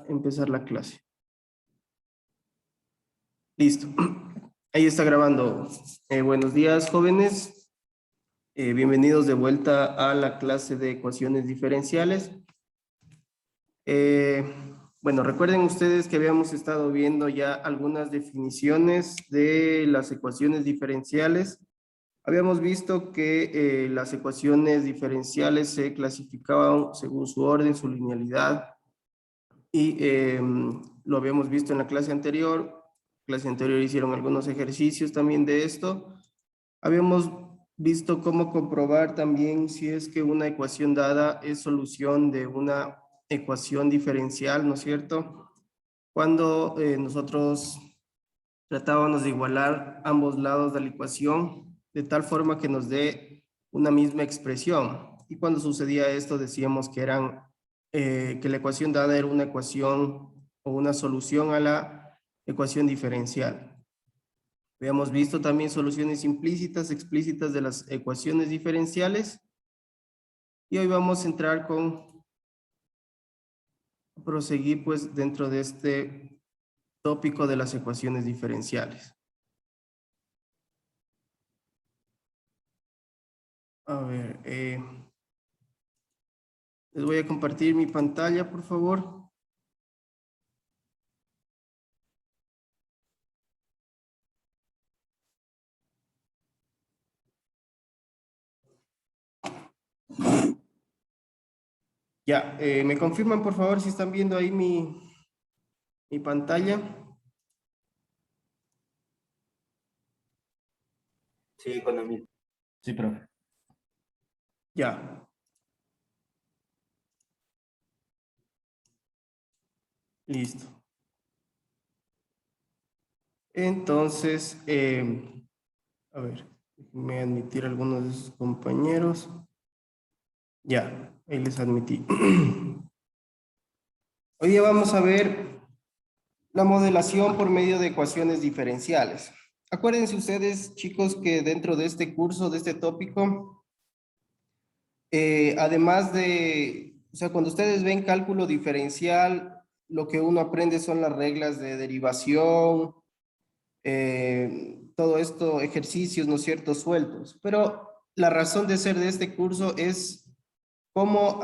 empezar la clase. Listo. Ahí está grabando. Buenos días, jóvenes. Bienvenidos de vuelta a la clase de ecuaciones diferenciales. Bueno, recuerden ustedes que habíamos estado viendo ya algunas definiciones de las ecuaciones diferenciales. Habíamos visto que las ecuaciones diferenciales se clasificaban según su orden, su linealidad, y lo habíamos visto en la clase anterior. Clase anterior hicieron algunos ejercicios también de esto. Habíamos visto cómo comprobar también si es que una ecuación dada es solución de una ecuación diferencial, ¿no es cierto? Cuando nosotros tratábamos de igualar ambos lados de la ecuación de tal forma que nos dé una misma expresión. Y cuando sucedía esto decíamos que que la ecuación dada era una ecuación o una solución a la ecuación diferencial. Habíamos visto también soluciones implícitas, explícitas de las ecuaciones diferenciales. Y hoy vamos a entrar proseguir pues dentro de este tópico de las ecuaciones diferenciales. A ver, les voy a compartir mi pantalla, por favor. Ya, ¿me confirman por favor si están viendo ahí mi pantalla? Sí, economía. Sí, profe. Ya. Listo. Entonces, a ver, déjenme admitir a algunos de sus compañeros. Ya, ahí les admití. Hoy día vamos a ver la modelación por medio de ecuaciones diferenciales. Acuérdense ustedes, chicos, que dentro de este curso, de este tópico, además de, o sea, cuando ustedes ven cálculo diferencial, lo que uno aprende son las reglas de derivación, todo esto, ejercicios, ¿no es cierto?, sueltos. Pero la razón de ser de este curso es cómo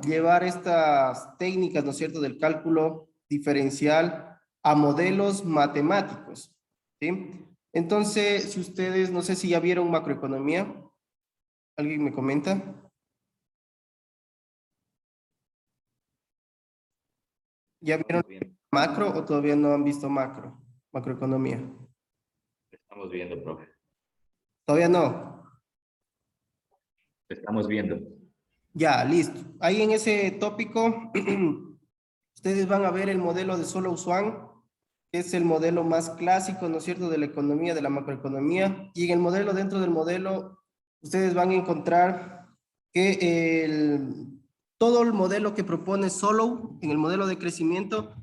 llevar estas técnicas, ¿no es cierto?, del cálculo diferencial a modelos matemáticos, ¿sí? Entonces, si ustedes, no sé si ya vieron macroeconomía, ¿alguien me comenta? ¿Ya vieron macro o todavía no han visto macroeconomía? Estamos viendo, profe. Todavía no. Estamos viendo. Ya, listo. Ahí en ese tópico, ustedes van a ver el modelo de Solow-Swan, que es el modelo más clásico, ¿no es cierto?, de la economía, de la macroeconomía. Y en el modelo, dentro del modelo, ustedes van a encontrar que todo el modelo que propone Solow, en el modelo de crecimiento,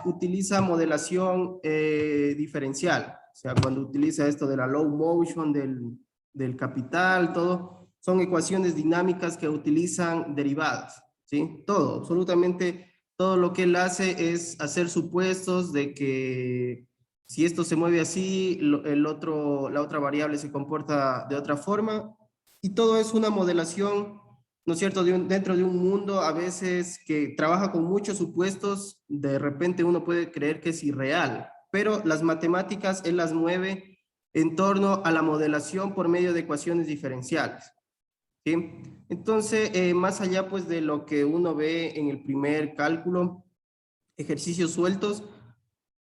utiliza modelación diferencial. O sea, cuando utiliza esto de la low motion, del capital, todo, son ecuaciones dinámicas que utilizan derivadas, ¿sí? Todo, absolutamente todo lo que él hace es hacer supuestos de que si esto se mueve así, la otra variable se comporta de otra forma, y todo es una modelación, ¿no es cierto?, dentro de un mundo a veces que trabaja con muchos supuestos. De repente uno puede creer que es irreal, pero las matemáticas él las mueve en torno a la modelación por medio de ecuaciones diferenciales, ¿sí? Entonces, más allá pues de lo que uno ve en el primer cálculo, ejercicios sueltos,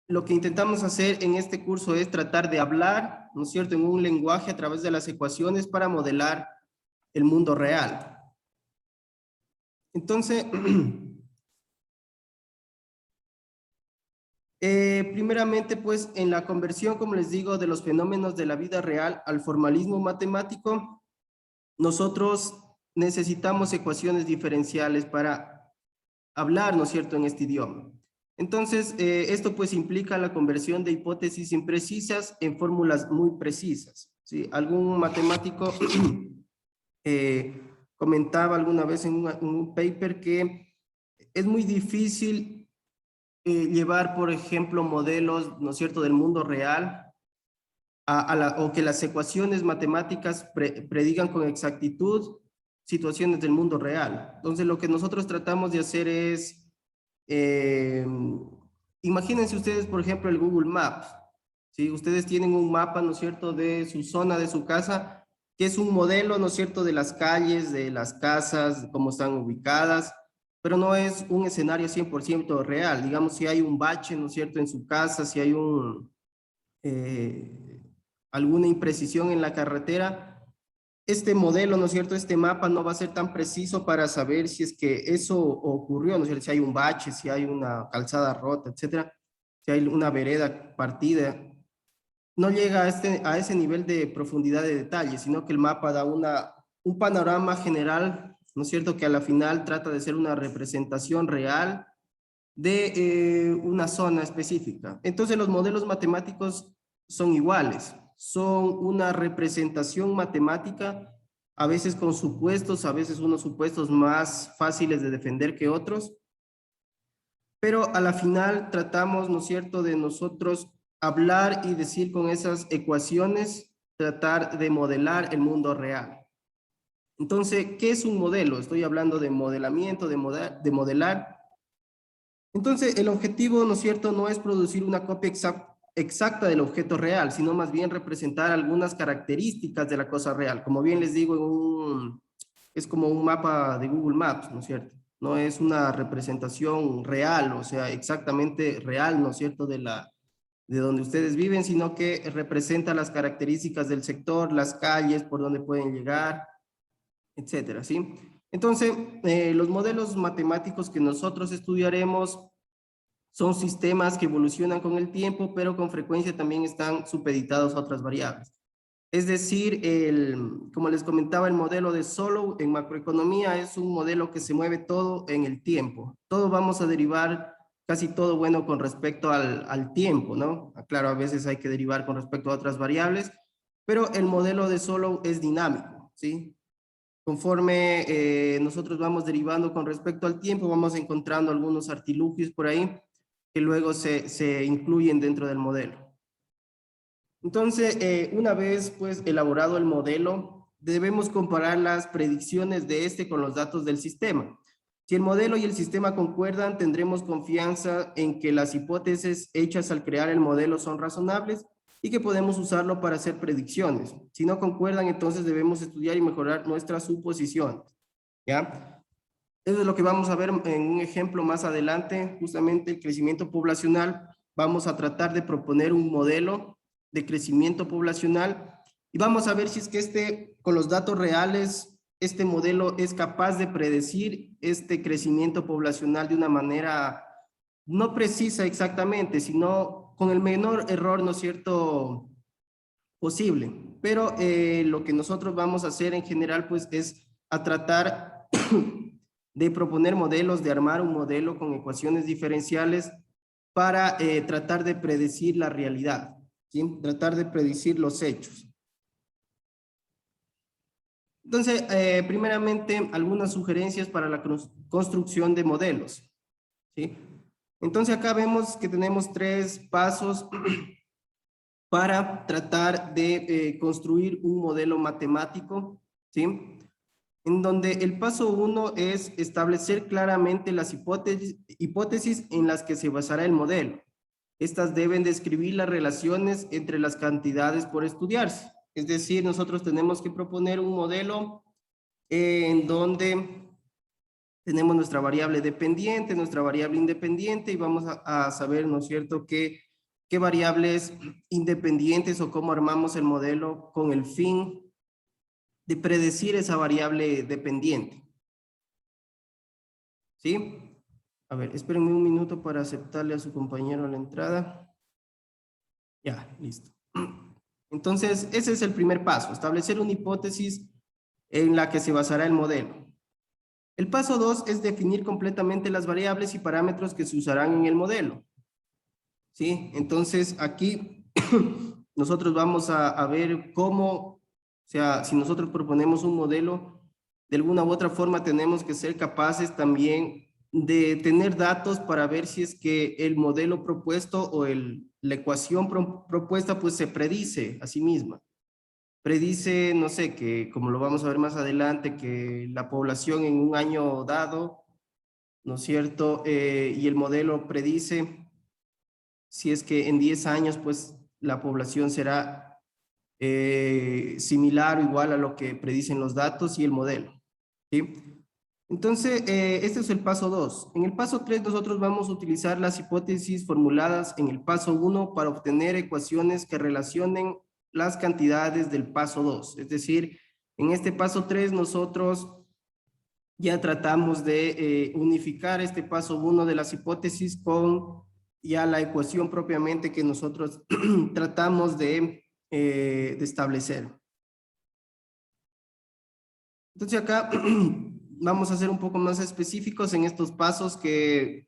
lo que intentamos hacer en este curso es tratar de hablar, ¿no es cierto?, en un lenguaje a través de las ecuaciones para modelar el mundo real. Entonces, primeramente, pues, en la conversión, como les digo, de los fenómenos de la vida real al formalismo matemático, nosotros necesitamos ecuaciones diferenciales para hablar, ¿no es cierto?, en este idioma. Entonces, esto pues implica la conversión de hipótesis imprecisas en fórmulas muy precisas, ¿sí? Algún matemático comentaba alguna vez en un paper que es muy difícil llevar, por ejemplo, modelos, ¿no es cierto?, del mundo real, o que las ecuaciones matemáticas predigan con exactitud situaciones del mundo real. Entonces, lo que nosotros tratamos de hacer es, imagínense ustedes, por ejemplo, el Google Maps. ¿Sí? Ustedes tienen un mapa, ¿no es cierto?, de su zona, de su casa, que es un modelo, ¿no es cierto?, de las calles, de las casas, de cómo están ubicadas, pero no es un escenario 100% real. Digamos, si hay un bache, ¿no es cierto?, en su casa, si hay alguna imprecisión en la carretera, este modelo, ¿no es cierto?, este mapa no va a ser tan preciso para saber si es que eso ocurrió, ¿no es cierto?, si hay un bache, si hay una calzada rota, etcétera, si hay una vereda partida, no llega a ese nivel de profundidad de detalle, sino que el mapa da un panorama general, ¿no es cierto?, que a la final trata de ser una representación real de una zona específica. Entonces los modelos matemáticos son iguales, son una representación matemática, a veces con supuestos, a veces unos supuestos más fáciles de defender que otros, pero a la final tratamos, ¿no es cierto?, de nosotros hablar y decir con esas ecuaciones, tratar de modelar el mundo real. Entonces, ¿qué es un modelo? Estoy hablando de modelamiento, de modelar. Entonces, el objetivo, ¿no es cierto?, no es producir una copia exacta del objeto real, sino más bien representar algunas características de la cosa real. Como bien les digo, es como un mapa de Google Maps, ¿no es cierto? No es una representación real, o sea, exactamente real, ¿no es cierto?, de donde ustedes viven, sino que representa las características del sector, las calles, por donde pueden llegar, etcétera, ¿sí? Entonces, los modelos matemáticos que nosotros estudiaremos son sistemas que evolucionan con el tiempo, pero con frecuencia también están supeditados a otras variables. Es decir, como les comentaba, el modelo de Solow en macroeconomía es un modelo que se mueve todo en el tiempo. Todo vamos a derivar, casi todo bueno con respecto al tiempo, ¿no? Claro, a veces hay que derivar con respecto a otras variables, pero el modelo de Solow es dinámico, ¿sí? Conforme nosotros vamos derivando con respecto al tiempo, vamos encontrando algunos artilugios por ahí que luego se incluyen dentro del modelo. Entonces, una vez pues elaborado el modelo, debemos comparar las predicciones de este con los datos del sistema. Si el modelo y el sistema concuerdan, tendremos confianza en que las hipótesis hechas al crear el modelo son razonables y que podemos usarlo para hacer predicciones. Si no concuerdan, entonces debemos estudiar y mejorar nuestras suposiciones. ¿Ya? Eso es lo que vamos a ver en un ejemplo más adelante, justamente el crecimiento poblacional. Vamos a tratar de proponer un modelo de crecimiento poblacional y vamos a ver si es que con los datos reales, este modelo es capaz de predecir este crecimiento poblacional de una manera no precisa exactamente, sino con el menor error, ¿no es cierto?, posible. Pero lo que nosotros vamos a hacer en general, pues, es a tratar de proponer modelos, de armar un modelo con ecuaciones diferenciales para tratar de predecir la realidad, ¿sí? Tratar de predecir los hechos. Entonces, primeramente, algunas sugerencias para la construcción de modelos, ¿sí? Entonces, acá vemos que tenemos 3 pasos para tratar de construir un modelo matemático, ¿sí? En donde el paso 1 es establecer claramente las hipótesis en las que se basará el modelo. Estas deben describir las relaciones entre las cantidades por estudiarse. Es decir, nosotros tenemos que proponer un modelo en donde tenemos nuestra variable dependiente, nuestra variable independiente, y vamos a saber, ¿no es cierto?, qué variables independientes o cómo armamos el modelo con el fin de predecir esa variable dependiente. ¿Sí? A ver, espérenme un minuto para aceptarle a su compañero a la entrada. Ya, listo. Entonces, ese es el primer paso, establecer una hipótesis en la que se basará el modelo. El paso 2 es definir completamente las variables y parámetros que se usarán en el modelo. ¿Sí? Entonces, aquí nosotros vamos a ver cómo, o sea, si nosotros proponemos un modelo, de alguna u otra forma tenemos que ser capaces también de tener datos para ver si es que el modelo propuesto o la ecuación propuesta pues se predice a sí misma. Predice, no sé, que como lo vamos a ver más adelante, que la población en un año dado, ¿no es cierto? Y el modelo predice si es que en 10 años pues la población será similar o igual a lo que predicen los datos y el modelo, ¿sí? Entonces, este es el paso 2. En el paso 3 nosotros vamos a utilizar las hipótesis formuladas en el paso 1 para obtener ecuaciones que relacionen las cantidades del paso 2. Es decir, en este paso 3 nosotros ya tratamos de unificar este paso 1 de las hipótesis con ya la ecuación propiamente que nosotros tratamos de establecer. Entonces acá vamos a ser un poco más específicos en estos pasos que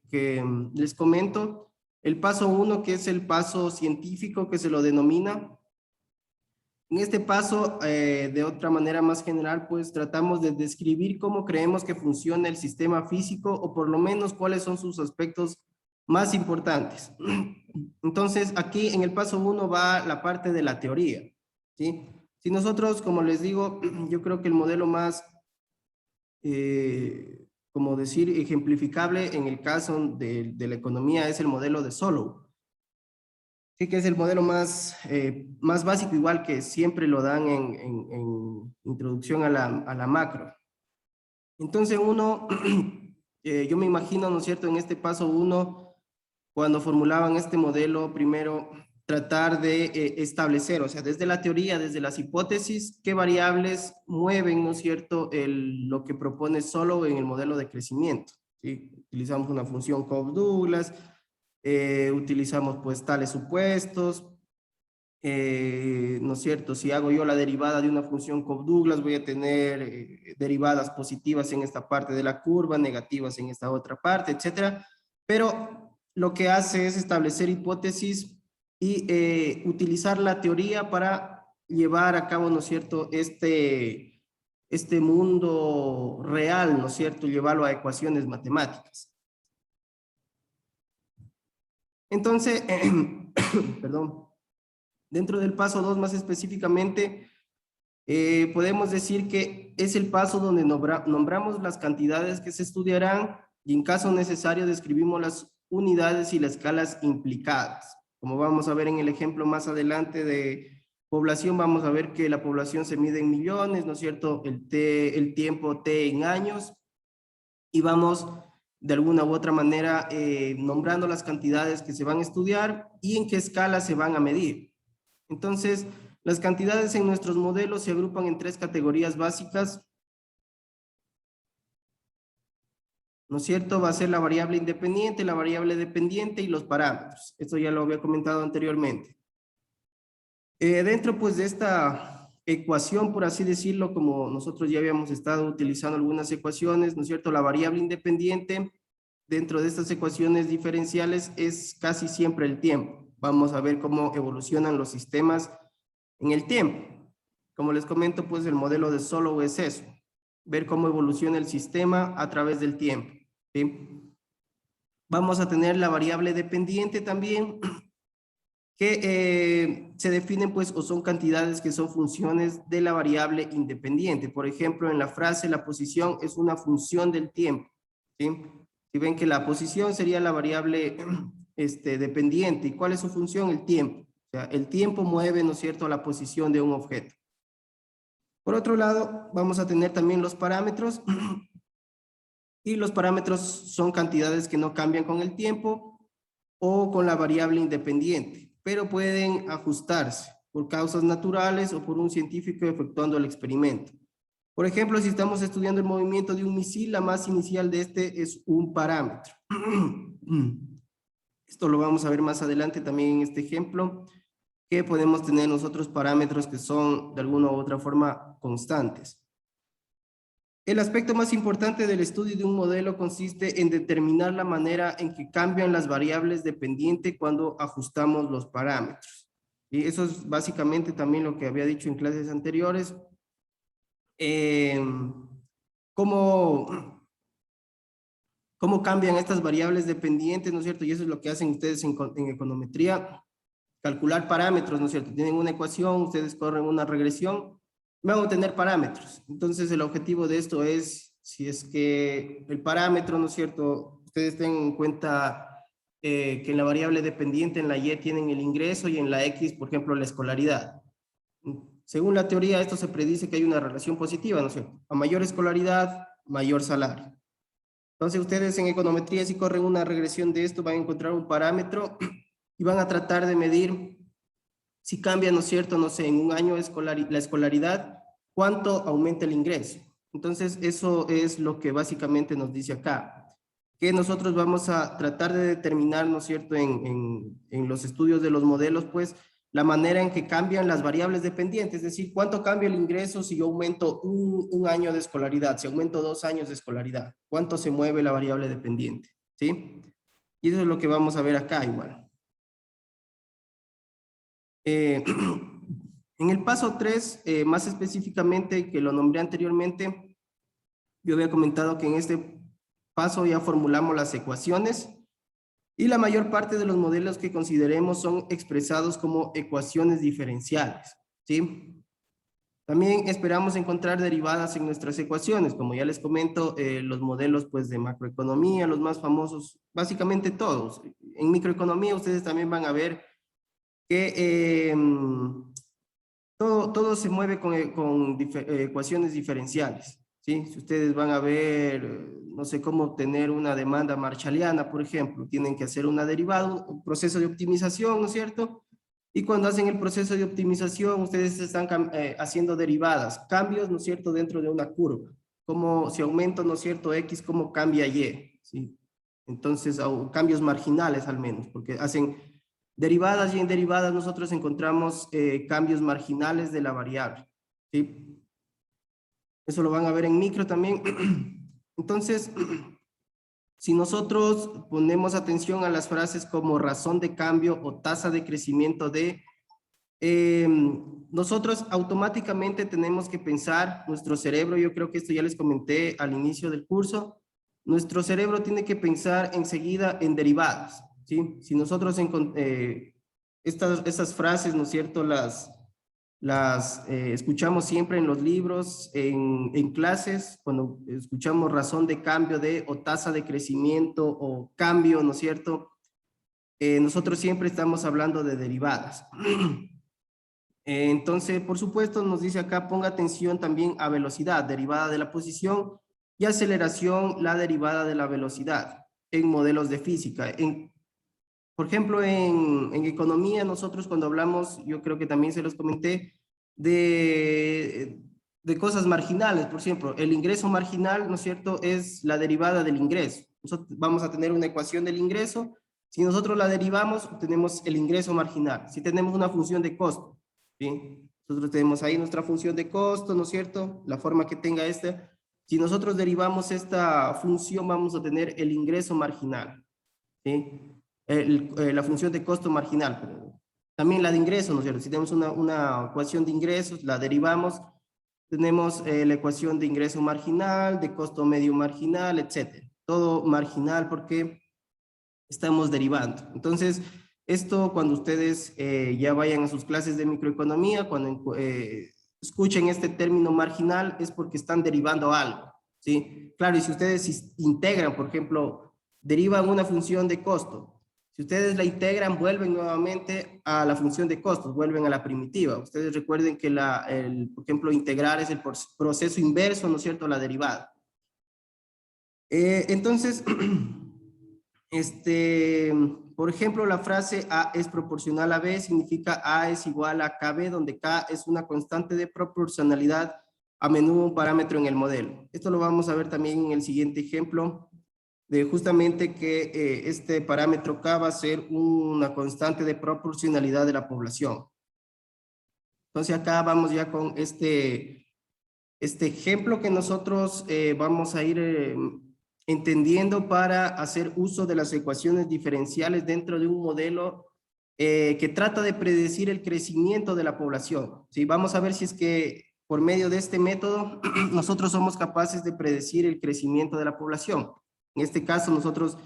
les comento. El paso 1, que es el paso científico que se lo denomina. En este paso, de otra manera más general, pues tratamos de describir cómo creemos que funciona el sistema físico o por lo menos cuáles son sus aspectos más importantes. Entonces, aquí en el paso 1 va la parte de la teoría, ¿sí? Si nosotros, como les digo, yo creo que el modelo más, como decir, ejemplificable en el caso de la economía es el modelo de Solow. Sí, que es el modelo más básico, igual que siempre lo dan en introducción a la macro. Entonces uno, yo me imagino, ¿no es cierto?, en este paso 1, cuando formulaban este modelo, primero tratar de establecer, o sea, desde la teoría, desde las hipótesis, qué variables mueven, ¿no es cierto?, lo que propone solo en el modelo de crecimiento. ¿Sí? Utilizamos una función Cobb-Douglas, utilizamos pues tales supuestos, ¿no es cierto? Si hago yo la derivada de una función Cobb-Douglas, voy a tener derivadas positivas en esta parte de la curva, negativas en esta otra parte, etcétera. Pero lo que hace es establecer hipótesis y utilizar la teoría para llevar a cabo, ¿no es cierto?, este mundo real, ¿no es cierto?, llevarlo a ecuaciones matemáticas. Entonces, perdón, dentro del paso 2 más específicamente, podemos decir que es el paso donde nombramos las cantidades que se estudiarán y en caso necesario describimos las unidades y las escalas implicadas. Como vamos a ver en el ejemplo más adelante de población, vamos a ver que la población se mide en millones, ¿no es cierto? El tiempo T en años, y vamos de alguna u otra manera nombrando las cantidades que se van a estudiar y en qué escala se van a medir. Entonces, las cantidades en nuestros modelos se agrupan en 3 categorías básicas, ¿no es cierto? Va a ser la variable independiente, la variable dependiente y los parámetros. Esto ya lo había comentado anteriormente. Dentro pues de esta ecuación, por así decirlo, como nosotros ya habíamos estado utilizando algunas ecuaciones, ¿no es cierto? La variable independiente dentro de estas ecuaciones diferenciales es casi siempre el tiempo. Vamos a ver cómo evolucionan los sistemas en el tiempo. Como les comento, pues el modelo de Solow es eso, ver cómo evoluciona el sistema a través del tiempo, ¿sí? Vamos a tener la variable dependiente también, que se definen pues o son cantidades que son funciones de la variable independiente. Por ejemplo, en la frase la posición es una función del tiempo, ¿sí? Si ven que la posición sería la variable dependiente, ¿y cuál es su función? El tiempo. O sea, el tiempo mueve, ¿no es cierto?, la posición de un objeto. Por otro lado, vamos a tener también los parámetros, y los parámetros son cantidades que no cambian con el tiempo o con la variable independiente, pero pueden ajustarse por causas naturales o por un científico efectuando el experimento. Por ejemplo, si estamos estudiando el movimiento de un misil, la masa inicial de este es un parámetro. Esto lo vamos a ver más adelante también en este ejemplo, que podemos tener nosotros parámetros que son de alguna u otra forma constantes. El aspecto más importante del estudio de un modelo consiste en determinar la manera en que cambian las variables dependientes cuando ajustamos los parámetros. Y eso es básicamente también lo que había dicho en clases anteriores. Como cómo cambian estas variables dependientes, ¿no es cierto? Y eso es lo que hacen ustedes en econometría, calcular parámetros, ¿no es cierto? Tienen una ecuación, ustedes corren una regresión, van a obtener parámetros. Entonces, el objetivo de esto es, si es que el parámetro, ¿no es cierto? Ustedes tengan en cuenta que en la variable dependiente, en la Y tienen el ingreso y en la X, por ejemplo, la escolaridad. Según la teoría, esto se predice que hay una relación positiva, ¿no es cierto? A mayor escolaridad, mayor salario. Entonces, ustedes en econometría, si corren una regresión de esto, van a encontrar un parámetro y van a tratar de medir si cambia, ¿no es cierto? No sé, en un año la escolaridad, ¿cuánto aumenta el ingreso? Entonces, eso es lo que básicamente nos dice acá, que nosotros vamos a tratar de determinar, ¿no es cierto?, en los estudios de los modelos, pues, la manera en que cambian las variables dependientes, es decir, cuánto cambia el ingreso si yo aumento un año de escolaridad, si aumento 2 años de escolaridad, cuánto se mueve la variable dependiente, ¿sí? Y eso es lo que vamos a ver acá igual. En el paso 3, más específicamente, que lo nombré anteriormente, yo había comentado que en este paso ya formulamos las ecuaciones y la mayor parte de los modelos que consideremos son expresados como ecuaciones diferenciales, ¿sí? También esperamos encontrar derivadas en nuestras ecuaciones, como ya les comento, los modelos pues de macroeconomía, los más famosos, básicamente todos. En microeconomía ustedes también van a ver que todo se mueve con ecuaciones diferenciales, ¿sí? Si ustedes van a ver, no sé cómo obtener una demanda marshalliana, por ejemplo, tienen que hacer una derivada, un proceso de optimización, ¿no es cierto? Y cuando hacen el proceso de optimización, ustedes están haciendo derivadas, cambios, ¿no es cierto?, dentro de una curva. Como si aumento, ¿no es cierto?, X, ¿cómo cambia Y? ¿Sí? Entonces, cambios marginales al menos, porque hacen derivadas y en derivadas nosotros encontramos cambios marginales de la variable, ¿sí? Eso lo van a ver en micro también. Entonces, si nosotros ponemos atención a las frases como razón de cambio o tasa de crecimiento de, nosotros automáticamente tenemos que pensar, nuestro cerebro, yo creo que esto ya les comenté al inicio del curso, nuestro cerebro tiene que pensar enseguida en derivadas, ¿sí? Si nosotros estas frases, ¿no es cierto?, las escuchamos siempre en los libros, en clases, cuando escuchamos razón de cambio de, o tasa de crecimiento, o cambio, ¿no es cierto? Nosotros siempre estamos hablando de derivadas. Entonces, por supuesto, nos dice acá, ponga atención también a velocidad, derivada de la posición, y aceleración, la derivada de la velocidad, en modelos de física. Por ejemplo, en economía, nosotros cuando hablamos, yo creo que también se los comenté, de cosas marginales, por ejemplo, el ingreso marginal, ¿no es cierto?, es la derivada del ingreso. Nosotros vamos a tener una ecuación del ingreso, si nosotros la derivamos, tenemos el ingreso marginal. Si tenemos una función de costo, ¿sí? Nosotros tenemos ahí nuestra función de costo, ¿no es cierto?, la forma que tenga esta. Si nosotros derivamos esta función, vamos a tener el ingreso marginal, ¿sí? La función de costo marginal, pero también la de ingresos, ¿no es cierto? Si tenemos una ecuación de ingresos, la derivamos, tenemos la ecuación de ingreso marginal, de costo medio marginal, etcétera. Todo marginal porque estamos derivando. Entonces, esto cuando ustedes ya vayan a sus clases de microeconomía, cuando escuchen este término marginal, es porque están derivando algo, ¿sí? Claro, y si ustedes integran, por ejemplo, derivan una función de costo, si ustedes la integran, vuelven nuevamente a la función de costos, vuelven a la primitiva. Ustedes recuerden que por ejemplo, integrar es el proceso inverso, ¿no es cierto?, la derivada. Entonces, por ejemplo, la frase A es proporcional a B significa A es igual a KB, donde K es una constante de proporcionalidad, a menudo un parámetro en el modelo. Esto lo vamos a ver también en el siguiente ejemplo, de justamente que este parámetro K va a ser una constante de proporcionalidad de la población. Entonces acá vamos ya con este ejemplo que nosotros vamos a ir entendiendo para hacer uso de las ecuaciones diferenciales dentro de un modelo que trata de predecir el crecimiento de la población. ¿Sí? Vamos a ver si es que por medio de este método nosotros somos capaces de predecir el crecimiento de la población. En este caso nosotros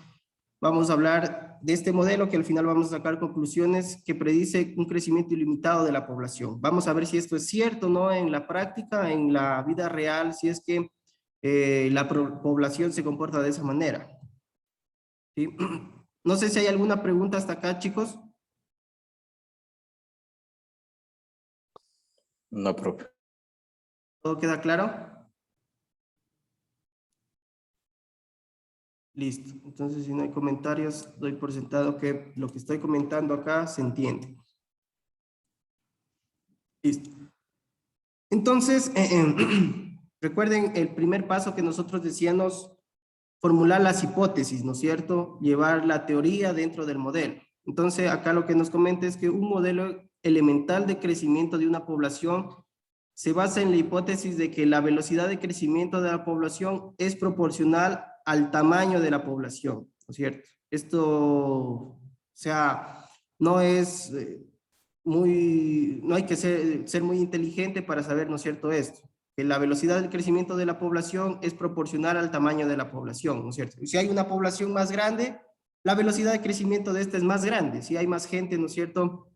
vamos a hablar de este modelo que al final vamos a sacar conclusiones que predice un crecimiento ilimitado de la población. Vamos a ver si esto es cierto, ¿no? En la práctica, en la vida real, si es que la población se comporta de esa manera. ¿Sí? No sé si hay alguna pregunta hasta acá, chicos. No, profe. ¿Todo queda claro? Listo. Entonces, si no hay comentarios, doy por sentado que lo que estoy comentando acá se entiende. Listo. Entonces, recuerden el primer paso que nosotros decíamos, formular las hipótesis, ¿no es cierto? Llevar la teoría dentro del modelo. Entonces, acá lo que nos comenta es que un modelo elemental de crecimiento de una población se basa en la hipótesis de que la velocidad de crecimiento de la población es proporcional al tamaño de la población, ¿no es cierto? Esto, o sea, no es no hay que ser muy inteligente para saber, ¿no es cierto?, esto, que la velocidad del crecimiento de la población es proporcional al tamaño de la población, ¿no es cierto? Y si hay una población más grande, la velocidad de crecimiento de esta es más grande, si hay más gente, ¿no es cierto?,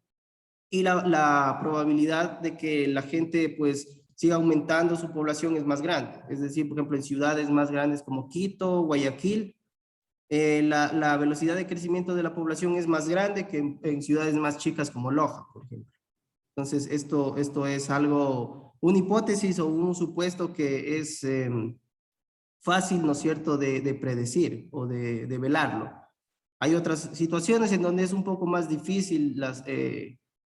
y la probabilidad de que la gente pues siga aumentando su población es más grande. Es decir, por ejemplo, en ciudades más grandes como Quito, Guayaquil, la velocidad de crecimiento de la población es más grande que en ciudades más chicas como Loja, por ejemplo. Entonces, esto es algo, una hipótesis o un supuesto que es fácil, ¿no es cierto?, de predecir o de velarlo. Hay otras situaciones en donde es un poco más difícil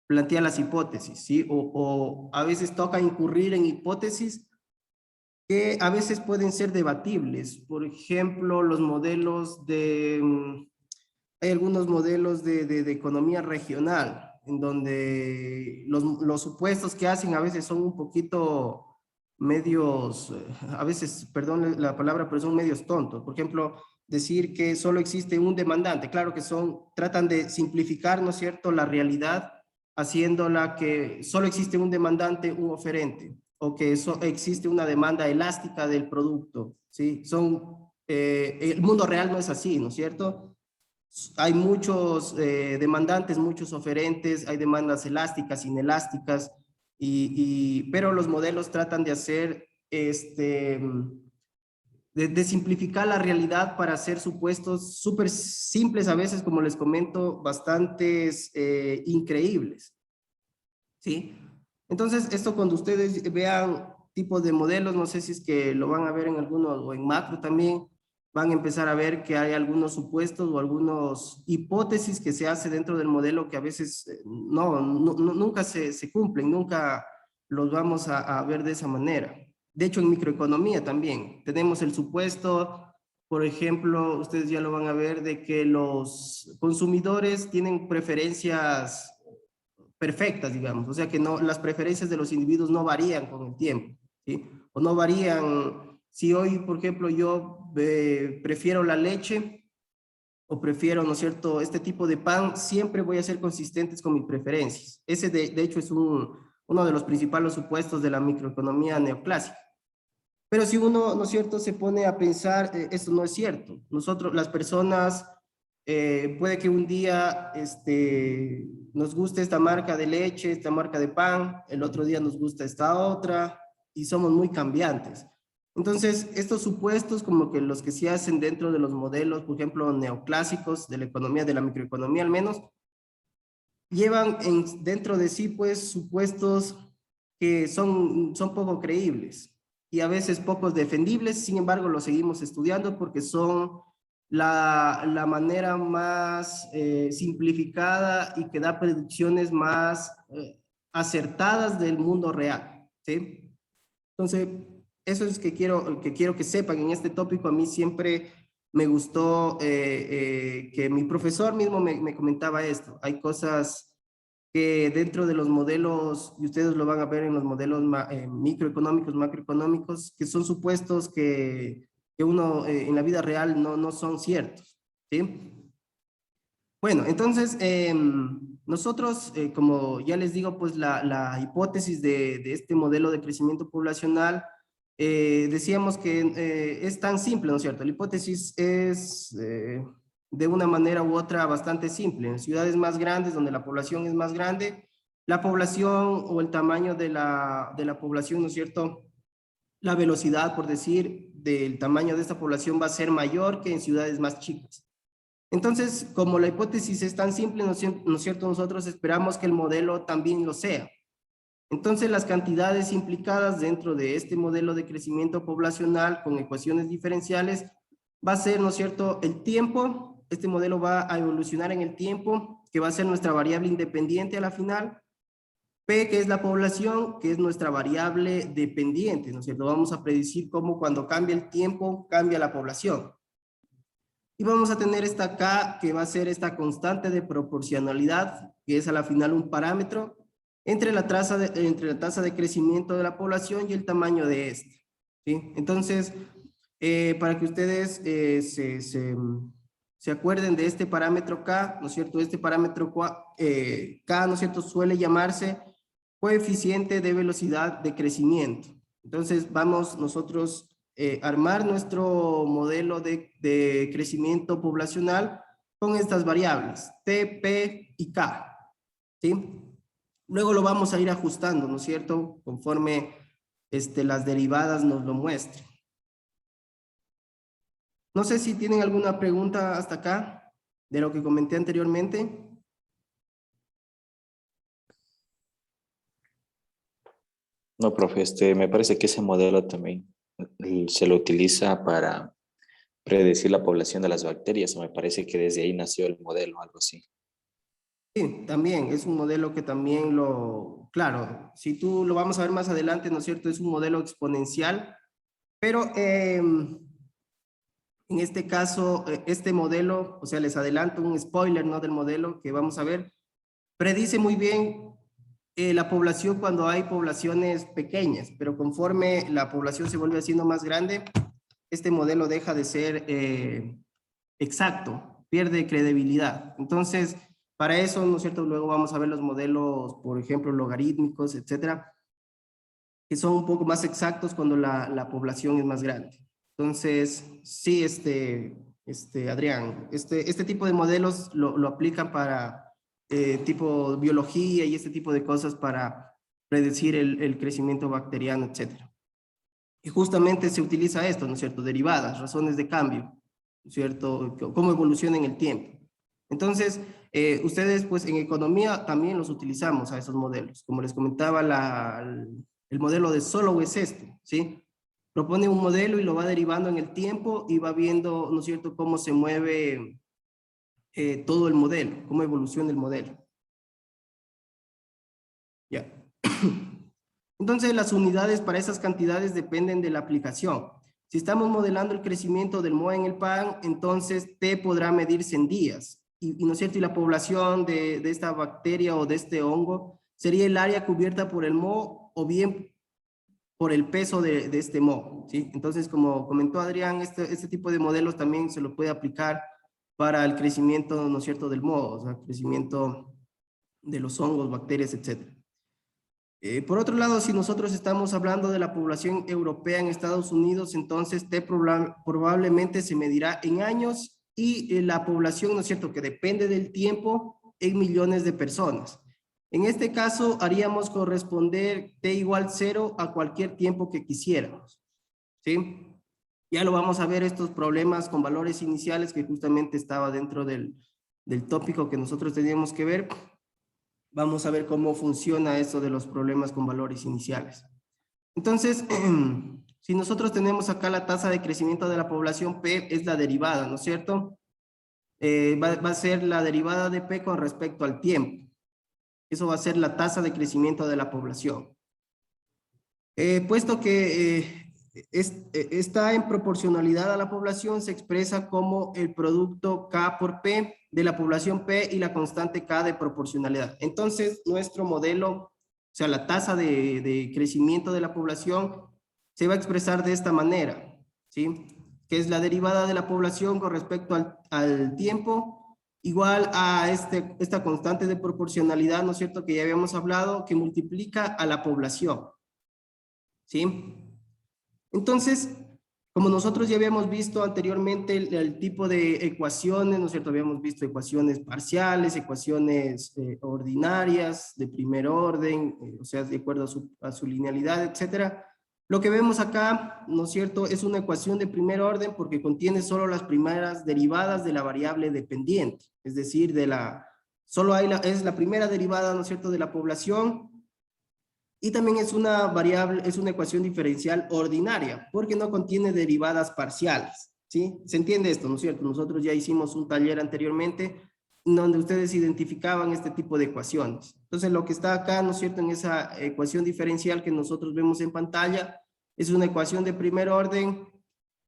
plantear las hipótesis, ¿sí? O a veces toca incurrir en hipótesis que a veces pueden ser debatibles. Por ejemplo, los modelos hay algunos modelos de economía regional, en donde los supuestos que hacen a veces son un poquito medios, a veces, perdón la palabra, pero son medios tontos. Por ejemplo, decir que solo existe un demandante. Claro que tratan de simplificar, ¿no es cierto?, la realidad, haciéndola que solo existe un demandante, un oferente, o que existe una demanda elástica del producto, ¿sí? El mundo real no es así, ¿no es cierto? Hay muchos demandantes, muchos oferentes, hay demandas elásticas, inelásticas, pero los modelos tratan de hacer, de simplificar la realidad para hacer supuestos súper simples a veces, como les comento, bastantes increíbles, ¿sí? Entonces, esto cuando ustedes vean tipos de modelos, no sé si es que lo van a ver en algunos o en macro también, van a empezar a ver que hay algunos supuestos o algunas hipótesis que se hace dentro del modelo que a veces nunca se cumplen, nunca los vamos a ver de esa manera. De hecho, en microeconomía también tenemos el supuesto, por ejemplo, ustedes ya lo van a ver, de que los consumidores tienen preferencias perfectas, digamos, o sea que las preferencias de los individuos no varían con el tiempo, ¿sí? O no varían, si hoy, por ejemplo, yo prefiero la leche o prefiero, ¿no es cierto?, este tipo de pan, siempre voy a ser consistentes con mis preferencias. Ese de hecho es uno de los principales supuestos de la microeconomía neoclásica. Pero si uno, ¿no es cierto?, se pone a pensar, esto no es cierto. Nosotros, las personas, puede que un día nos guste esta marca de leche, esta marca de pan, el otro día nos gusta esta otra, y somos muy cambiantes. Entonces, estos supuestos, como que los que se hacen dentro de los modelos, por ejemplo, neoclásicos de la economía, de la microeconomía al menos, llevan dentro de sí, pues, supuestos que son poco creíbles y a veces poco defendibles. Sin embargo, los seguimos estudiando porque son la manera más simplificada y que da predicciones más acertadas del mundo real, ¿sí? Entonces, eso es que quiero que sepan en este tópico. A mí siempre me gustó que mi profesor mismo me comentaba esto. Hay cosas que dentro de los modelos, y ustedes lo van a ver en los modelos microeconómicos, macroeconómicos, que son supuestos que uno en la vida real no son ciertos, ¿sí? Bueno, entonces, nosotros, como ya les digo, pues la hipótesis de este modelo de crecimiento poblacional decíamos que es tan simple, ¿no es cierto? La hipótesis es de una manera u otra bastante simple. En ciudades más grandes, donde la población es más grande, la población o el tamaño de la población, ¿no es cierto? La velocidad, por decir, del tamaño de esta población va a ser mayor que en ciudades más chicas. Entonces, como la hipótesis es tan simple, ¿no es cierto? Nosotros esperamos que el modelo también lo sea. Entonces, las cantidades implicadas dentro de este modelo de crecimiento poblacional con ecuaciones diferenciales va a ser, ¿no es cierto?, el tiempo. Este modelo va a evolucionar en el tiempo, que va a ser nuestra variable independiente a la final. P, que es la población, que es nuestra variable dependiente, ¿no es cierto? Vamos a predecir cómo cuando cambia el tiempo, cambia la población. Y vamos a tener esta K, que va a ser esta constante de proporcionalidad, que es a la final un parámetro entre la tasa de crecimiento de la población y el tamaño de este, ¿sí? Entonces, para que ustedes se acuerden de este parámetro K, ¿no es cierto? Este parámetro K, ¿no es cierto?, suele llamarse coeficiente de velocidad de crecimiento. Entonces, vamos nosotros armar nuestro modelo de crecimiento poblacional con estas variables, T, P y K, ¿sí? Luego lo vamos a ir ajustando, ¿no es cierto?, conforme las derivadas nos lo muestren. No sé si tienen alguna pregunta hasta acá de lo que comenté anteriormente. No, profe, me parece que ese modelo también se lo utiliza para predecir la población de las bacterias, o me parece que desde ahí nació el modelo, algo así. Sí, también es un modelo que también claro, si tú lo vamos a ver más adelante, ¿no es cierto? Es un modelo exponencial, pero en este caso, este modelo, o sea, les adelanto un spoiler, ¿no?, del modelo que vamos a ver, predice muy bien la población cuando hay poblaciones pequeñas, pero conforme la población se vuelve haciendo más grande, este modelo deja de ser exacto, pierde credibilidad. Entonces, para eso, ¿no es cierto?, luego vamos a ver los modelos, por ejemplo, logarítmicos, etcétera, que son un poco más exactos cuando la población es más grande. Entonces, sí, Adrián, este tipo de modelos lo aplican para tipo biología y este tipo de cosas para predecir el crecimiento bacteriano, etcétera. Y justamente se utiliza esto, ¿no es cierto?, derivadas, razones de cambio, ¿no es cierto?, cómo evoluciona en el tiempo. Entonces, ustedes pues en economía también los utilizamos a esos modelos. Como les comentaba, el modelo de Solow es este, ¿sí? Propone un modelo y lo va derivando en el tiempo y va viendo, ¿no es cierto?, cómo se mueve todo el modelo, cómo evoluciona el modelo. Ya. Entonces, las unidades para esas cantidades dependen de la aplicación. Si estamos modelando el crecimiento del moho en el pan, entonces T podrá medirse en días. Y ¿no es cierto? Y la población de esta bacteria o de este hongo sería el área cubierta por el moho o bien por el peso de este moho, ¿sí? Entonces, como comentó Adrián, este tipo de modelos también se lo puede aplicar para el crecimiento, ¿no es cierto?, del moho, o sea, el crecimiento de los hongos, bacterias, etcétera. Por otro lado, si nosotros estamos hablando de la población europea en Estados Unidos, entonces T probablemente se medirá en años y la población, ¿no es cierto?, que depende del tiempo en millones de personas. En este caso, haríamos corresponder T igual 0 a cualquier tiempo que quisiéramos, ¿sí? Ya lo vamos a ver estos problemas con valores iniciales que justamente estaba dentro del tópico que nosotros teníamos que ver. Vamos a ver cómo funciona eso de los problemas con valores iniciales. Entonces, si nosotros tenemos acá la tasa de crecimiento de la población P, es la derivada, ¿no es cierto? Va a ser la derivada de P con respecto al tiempo. Eso va a ser la tasa de crecimiento de la población. Puesto que está en proporcionalidad a la población, se expresa como el producto K por P de la población P y la constante K de proporcionalidad. Entonces, nuestro modelo, o sea, la tasa de crecimiento de la población, se va a expresar de esta manera, ¿sí? Que es la derivada de la población con respecto al tiempo, igual a esta constante de proporcionalidad, ¿no es cierto?, que ya habíamos hablado, que multiplica a la población, ¿sí? Entonces, como nosotros ya habíamos visto anteriormente el tipo de ecuaciones, ¿no es cierto? Habíamos visto ecuaciones parciales, ecuaciones ordinarias, de primer orden, o sea, de acuerdo a su linealidad, etcétera. Lo que vemos acá, ¿no es cierto?, es una ecuación de primer orden porque contiene solo las primeras derivadas de la variable dependiente, es decir, solo es la primera derivada, ¿no es cierto?, de la población, y también es una variable, es una ecuación diferencial ordinaria, porque no contiene derivadas parciales, ¿sí? ¿Se entiende esto, no es cierto? Nosotros ya hicimos un taller anteriormente donde ustedes identificaban este tipo de ecuaciones. Entonces, lo que está acá, ¿no es cierto?, en esa ecuación diferencial que nosotros vemos en pantalla, es una ecuación de primer orden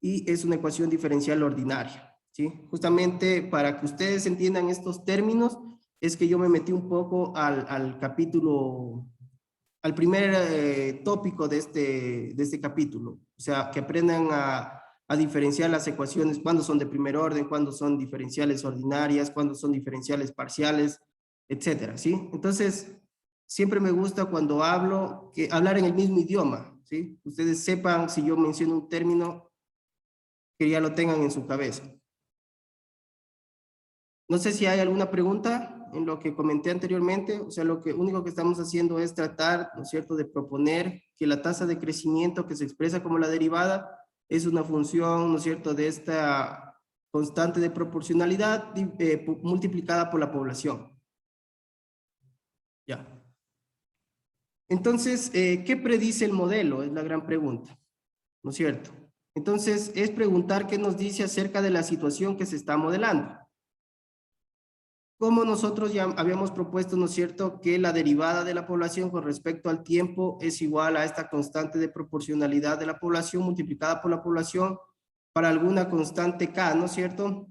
y es una ecuación diferencial ordinaria, ¿sí? Justamente para que ustedes entiendan estos términos, es que yo me metí un poco al capítulo, al primer tópico de este capítulo. O sea, que aprendan a diferenciar las ecuaciones, cuándo son de primer orden, cuándo son diferenciales ordinarias, cuándo son diferenciales parciales, etcétera, ¿sí? Entonces, siempre me gusta cuando hablo, hablar en el mismo idioma, ¿sí? Ustedes sepan, si yo menciono un término, que ya lo tengan en su cabeza. No sé si hay alguna pregunta en lo que comenté anteriormente. O sea, lo único que estamos haciendo es tratar, ¿no es cierto?, de proponer que la tasa de crecimiento que se expresa como la derivada es una función, ¿no es cierto?, de esta constante de proporcionalidad multiplicada por la población. Ya. Entonces, ¿qué predice el modelo? Es la gran pregunta, ¿no es cierto? Entonces, es preguntar qué nos dice acerca de la situación que se está modelando. Como nosotros ya habíamos propuesto, ¿no es cierto?, que la derivada de la población con respecto al tiempo es igual a esta constante de proporcionalidad de la población multiplicada por la población para alguna constante K, ¿no es cierto?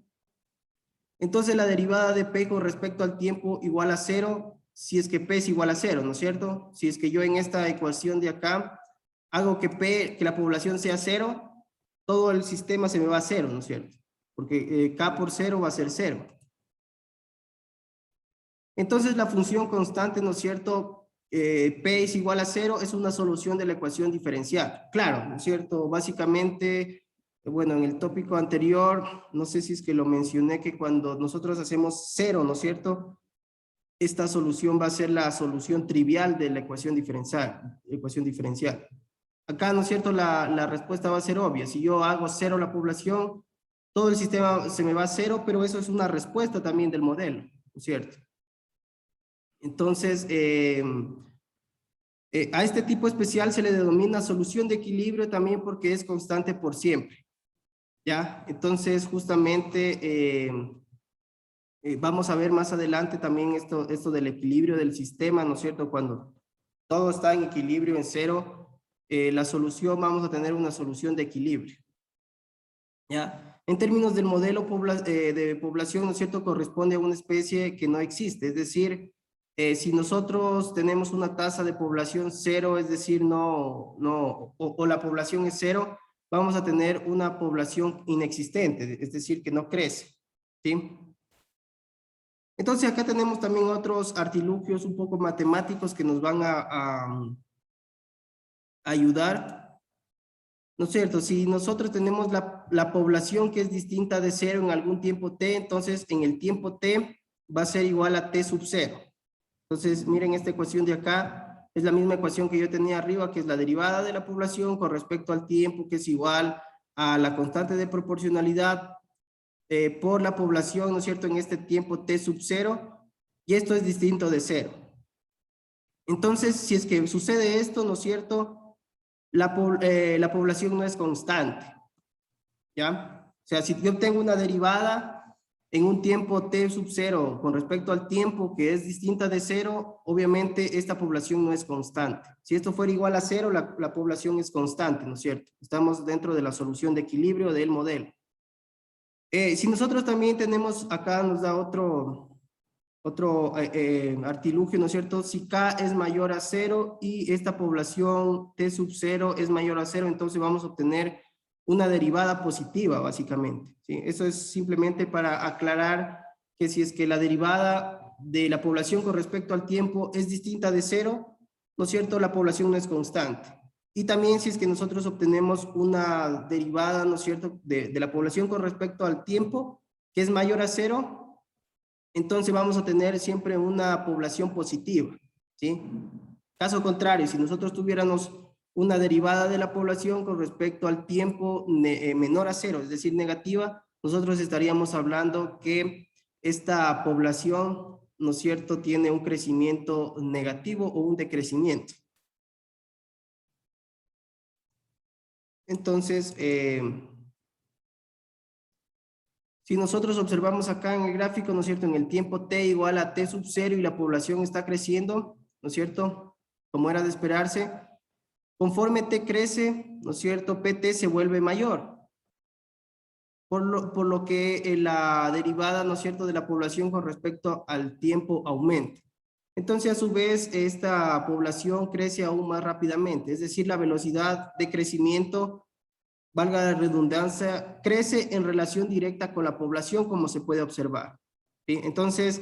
Entonces la derivada de P con respecto al tiempo igual a 0 si es que P es igual a 0, ¿no es cierto? Si es que yo en esta ecuación de acá hago que la población sea 0, todo el sistema se me va a 0, ¿no es cierto? Porque K por 0 va a ser 0. Entonces la función constante, ¿no es cierto?, P es igual a 0, es una solución de la ecuación diferencial. Claro, ¿no es cierto? Básicamente, bueno, en el tópico anterior, no sé si es que lo mencioné, que cuando nosotros hacemos 0, ¿no es cierto?, esta solución va a ser la solución trivial de la ecuación diferencial. Acá, ¿no es cierto?, la respuesta va a ser obvia. Si yo hago 0 la población, todo el sistema se me va a 0, pero eso es una respuesta también del modelo, ¿no es cierto? Entonces, a este tipo especial se le denomina solución de equilibrio también porque es constante por siempre, ¿ya? Entonces, justamente, vamos a ver más adelante también esto del equilibrio del sistema, ¿no es cierto? Cuando todo está en equilibrio, en 0, la solución, vamos a tener una solución de equilibrio, ¿ya? En términos del modelo de población, ¿no es cierto?, corresponde a una especie que no existe, es decir, si nosotros tenemos una tasa de población 0, es decir, o la población es 0, vamos a tener una población inexistente, es decir, que no crece, ¿sí? Entonces acá tenemos también otros artilugios un poco matemáticos que nos van a ayudar, ¿no es cierto? Si nosotros tenemos la población que es distinta de 0 en algún tiempo t, entonces en el tiempo t va a ser igual a t sub 0. Entonces, miren esta ecuación de acá, es la misma ecuación que yo tenía arriba, que es la derivada de la población con respecto al tiempo, que es igual a la constante de proporcionalidad por la población, ¿no es cierto?, en este tiempo t sub 0, y esto es distinto de 0. Entonces, si es que sucede esto, ¿no es cierto?, la población no es constante, ¿ya? O sea, si yo tengo una derivada en un tiempo t sub 0 con respecto al tiempo que es distinta de 0, obviamente esta población no es constante. Si esto fuera igual a 0, la población es constante, ¿no es cierto? Estamos dentro de la solución de equilibrio del modelo. Si nosotros también tenemos, acá nos da otro artilugio, ¿no es cierto? Si K es mayor a 0 y esta población T sub 0 es mayor a 0, entonces vamos a obtener una derivada positiva, básicamente, ¿sí? Eso es simplemente para aclarar que si es que la derivada de la población con respecto al tiempo es distinta de 0, ¿no es cierto?, la población no es constante. Y también si es que nosotros obtenemos una derivada, ¿no es cierto?, de la población con respecto al tiempo, que es mayor a 0, entonces vamos a tener siempre una población positiva, ¿sí? Caso contrario, si nosotros tuviéramos una derivada de la población con respecto al tiempo menor a 0, es decir, negativa, nosotros estaríamos hablando que esta población, ¿no es cierto?, tiene un crecimiento negativo o un decrecimiento. Entonces, si nosotros observamos acá en el gráfico, ¿no es cierto?, en el tiempo t igual a t sub 0 y la población está creciendo, ¿no es cierto?, como era de esperarse, conforme t crece, ¿no es cierto?, pt se vuelve mayor, por lo que la derivada, ¿no es cierto?, de la población con respecto al tiempo aumenta. Entonces, a su vez, esta población crece aún más rápidamente, es decir, la velocidad de crecimiento, valga la redundancia, crece en relación directa con la población, como se puede observar, ¿sí? Entonces,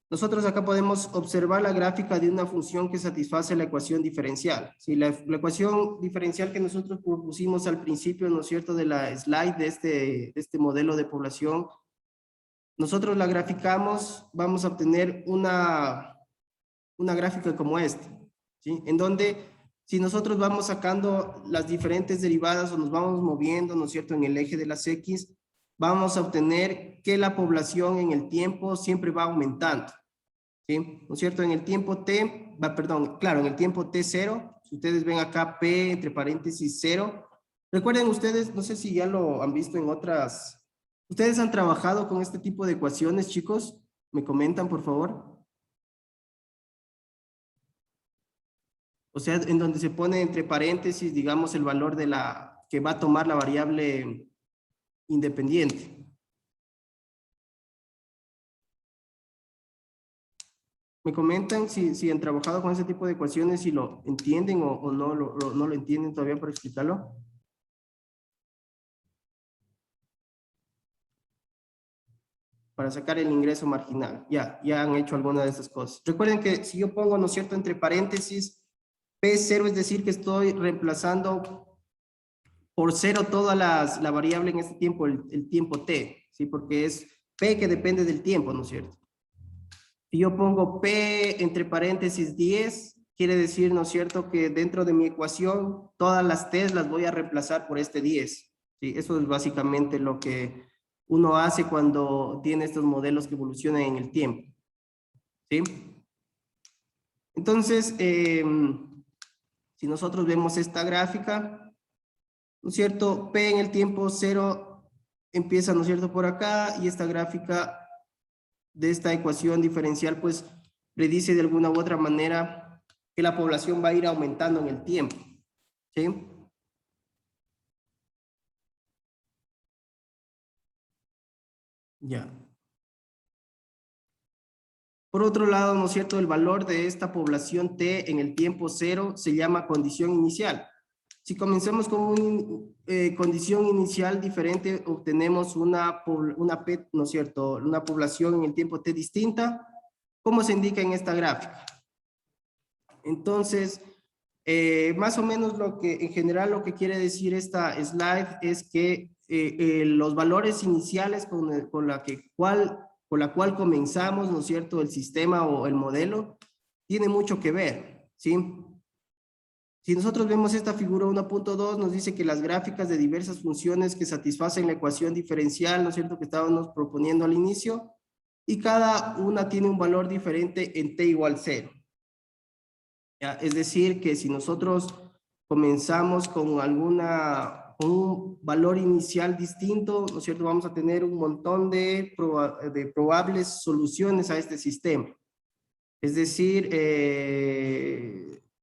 nosotros acá podemos observar la gráfica de una función que satisface la ecuación diferencial, ¿sí? La ecuación diferencial que nosotros propusimos al principio, ¿no es cierto?, de la slide de este modelo de población, nosotros la graficamos, vamos a obtener una gráfica como esta, ¿sí? En donde si nosotros vamos sacando las diferentes derivadas o nos vamos moviendo, ¿no es cierto?, en el eje de las X, vamos a obtener que la población en el tiempo siempre va aumentando, ¿sí? ¿No es cierto? En el tiempo t, claro, en el tiempo t0, si ustedes ven acá p entre paréntesis 0, recuerden ustedes, no sé si ya lo han visto en otras, ¿ustedes han trabajado con este tipo de ecuaciones, chicos? ¿Me comentan, por favor? O sea, en donde se pone entre paréntesis, digamos, el valor de la que va a tomar la variable independiente. ¿Me comentan si han trabajado con ese tipo de ecuaciones, si lo entienden o no lo entienden todavía para explicarlo? Para sacar el ingreso marginal. Ya han hecho alguna de esas cosas. Recuerden que si yo pongo, ¿no es cierto?, entre paréntesis, P0, es decir, que estoy reemplazando por 0 toda la variable en este tiempo, el tiempo t, ¿sí? Porque es P que depende del tiempo, ¿no es cierto? Si yo pongo P entre paréntesis 10, quiere decir, ¿no es cierto?, que dentro de mi ecuación, todas las T's las voy a reemplazar por este 10, ¿sí? Eso es básicamente lo que uno hace cuando tiene estos modelos que evolucionan en el tiempo, ¿sí? Entonces, si nosotros vemos esta gráfica, ¿no es cierto?, P en el tiempo 0 empieza, ¿no es cierto?, por acá, y esta gráfica de esta ecuación diferencial, pues, predice de alguna u otra manera que la población va a ir aumentando en el tiempo, ¿sí? Ya. Por otro lado, ¿no es cierto?, el valor de esta población T en el tiempo 0 se llama condición inicial. Si comenzamos con una condición inicial diferente, obtenemos una P, ¿no es cierto?, una población en el tiempo T distinta, como se indica en esta gráfica. Entonces, más o menos en general lo que quiere decir esta slide es que los valores iniciales con la cual comenzamos, ¿no es cierto?, el sistema o el modelo, tiene mucho que ver, ¿sí? Si nosotros vemos esta figura 1.2, nos dice que las gráficas de diversas funciones que satisfacen la ecuación diferencial, ¿no es cierto?, que estábamos proponiendo al inicio, y cada una tiene un valor diferente en t igual 0. ¿Ya? Es decir, que si nosotros comenzamos con un valor inicial distinto, ¿no es cierto?, vamos a tener un montón de probables soluciones a este sistema. Es decir,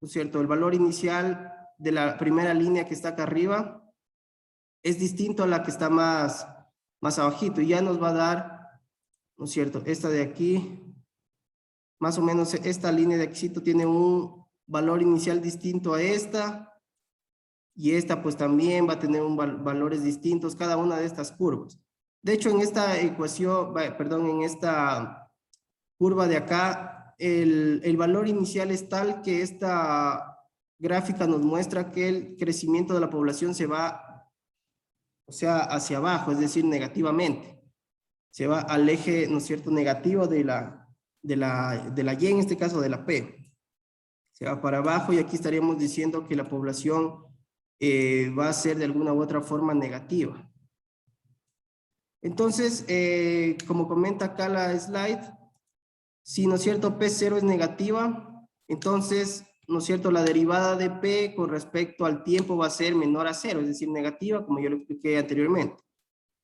¿no es cierto?, el valor inicial de la primera línea que está acá arriba es distinto a la que está más abajito, y ya nos va a dar, ¿no es cierto?, esta de aquí, más o menos esta línea de aquí tiene un valor inicial distinto a esta, y esta pues también va a tener valores distintos, cada una de estas curvas. De hecho, en esta ecuación, perdón, en esta curva de acá, el valor inicial es tal que esta gráfica nos muestra que el crecimiento de la población se va, o sea, hacia abajo, es decir, negativamente. Se va al eje, ¿no es cierto?, negativo de la Y, en este caso de la P. Se va para abajo y aquí estaríamos diciendo que la población va a ser de alguna u otra forma negativa. Entonces, como comenta acá la slide, si, ¿no es cierto?, P0 es negativa, entonces, ¿no es cierto?, la derivada de P con respecto al tiempo va a ser menor a 0, es decir, negativa, como yo lo expliqué anteriormente,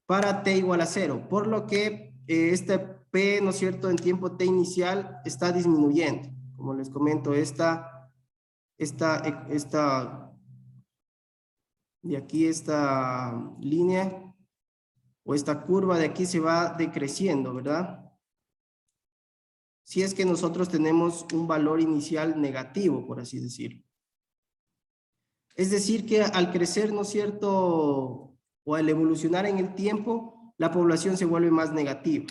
para T igual a 0, por lo que este P, ¿no es cierto?, en tiempo T inicial está disminuyendo. Como les comento, esta de aquí, esta línea o esta curva de aquí se va decreciendo, ¿verdad? Si es que nosotros tenemos un valor inicial negativo, por así decirlo. Es decir, que al crecer, ¿no es cierto?, o al evolucionar en el tiempo, la población se vuelve más negativa.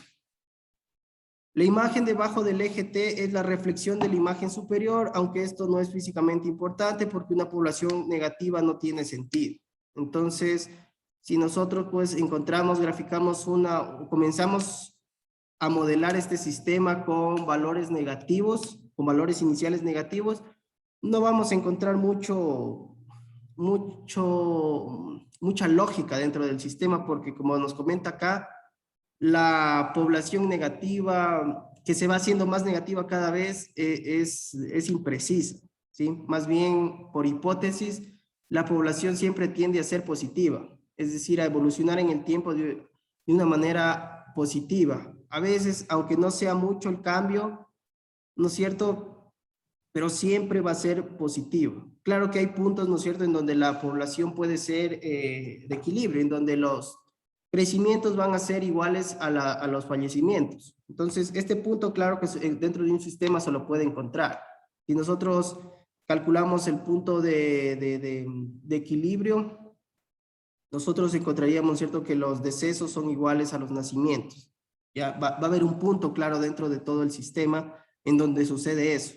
La imagen debajo del eje T es la reflexión de la imagen superior, aunque esto no es físicamente importante porque una población negativa no tiene sentido. Entonces, si nosotros pues encontramos, graficamos comenzamos a modelar este sistema con valores negativos, con valores iniciales negativos, no vamos a encontrar mucha lógica dentro del sistema porque, como nos comenta acá, la población negativa, que se va haciendo más negativa cada vez, es imprecisa, ¿sí? Más bien, por hipótesis, la población siempre tiende a ser positiva, es decir, a evolucionar en el tiempo de una manera positiva. A veces, aunque no sea mucho el cambio, ¿no es cierto?, pero siempre va a ser positivo. Claro que hay puntos, ¿no es cierto?, en donde la población puede ser de equilibrio, en donde los crecimientos van a ser iguales a los fallecimientos. Entonces, este punto, claro que dentro de un sistema se lo puede encontrar. Si nosotros calculamos el punto de equilibrio, nosotros encontraríamos, ¿cierto?, que los decesos son iguales a los nacimientos. Ya va a haber un punto claro dentro de todo el sistema en donde sucede eso.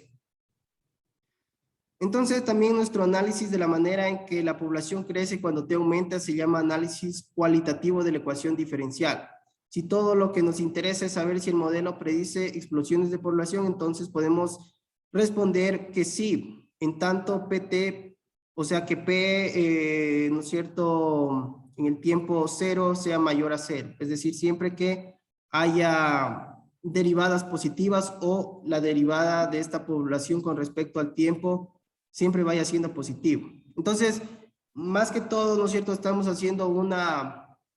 Entonces, también nuestro análisis de la manera en que la población crece cuando T aumenta se llama análisis cualitativo de la ecuación diferencial. Si todo lo que nos interesa es saber si el modelo predice explosiones de población, entonces podemos responder que sí, en tanto PT, o sea que P, ¿no es cierto?, en el tiempo 0 sea mayor a 0. Es decir, siempre que haya derivadas positivas o la derivada de esta población con respecto al tiempo siempre vaya siendo positivo. Entonces, más que todo, ¿no es cierto?, estamos haciendo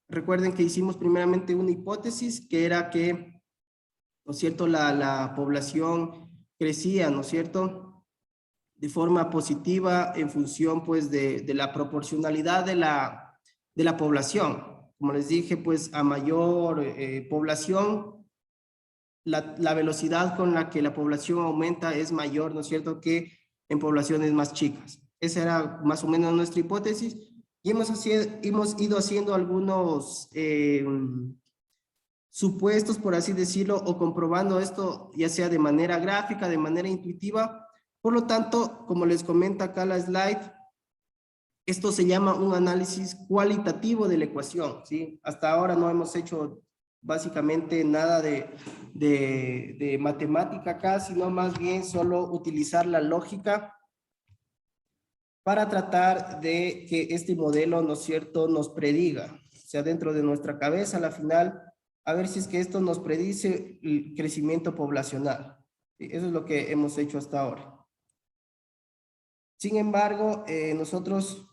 recuerden que hicimos primeramente una hipótesis que era que, ¿no es cierto?, la población crecía, ¿no es cierto?, de forma positiva en función, pues, de la proporcionalidad de la población. Como les dije, pues, a mayor población, la velocidad con la que la población aumenta es mayor, ¿no es cierto?, que en poblaciones más chicas. Esa era más o menos nuestra hipótesis y hemos ido haciendo algunos supuestos, por así decirlo, o comprobando esto ya sea de manera gráfica, de manera intuitiva. Por lo tanto, como les comenta acá la slide, esto se llama un análisis cualitativo de la ecuación, ¿sí? Hasta ahora no hemos hecho básicamente nada de matemática acá, sino más bien solo utilizar la lógica para tratar de que este modelo, ¿no es cierto?, nos prediga, o sea, dentro de nuestra cabeza, a la final, a ver si es que esto nos predice el crecimiento poblacional. ¿Sí? Eso es lo que hemos hecho hasta ahora. Sin embargo, nosotros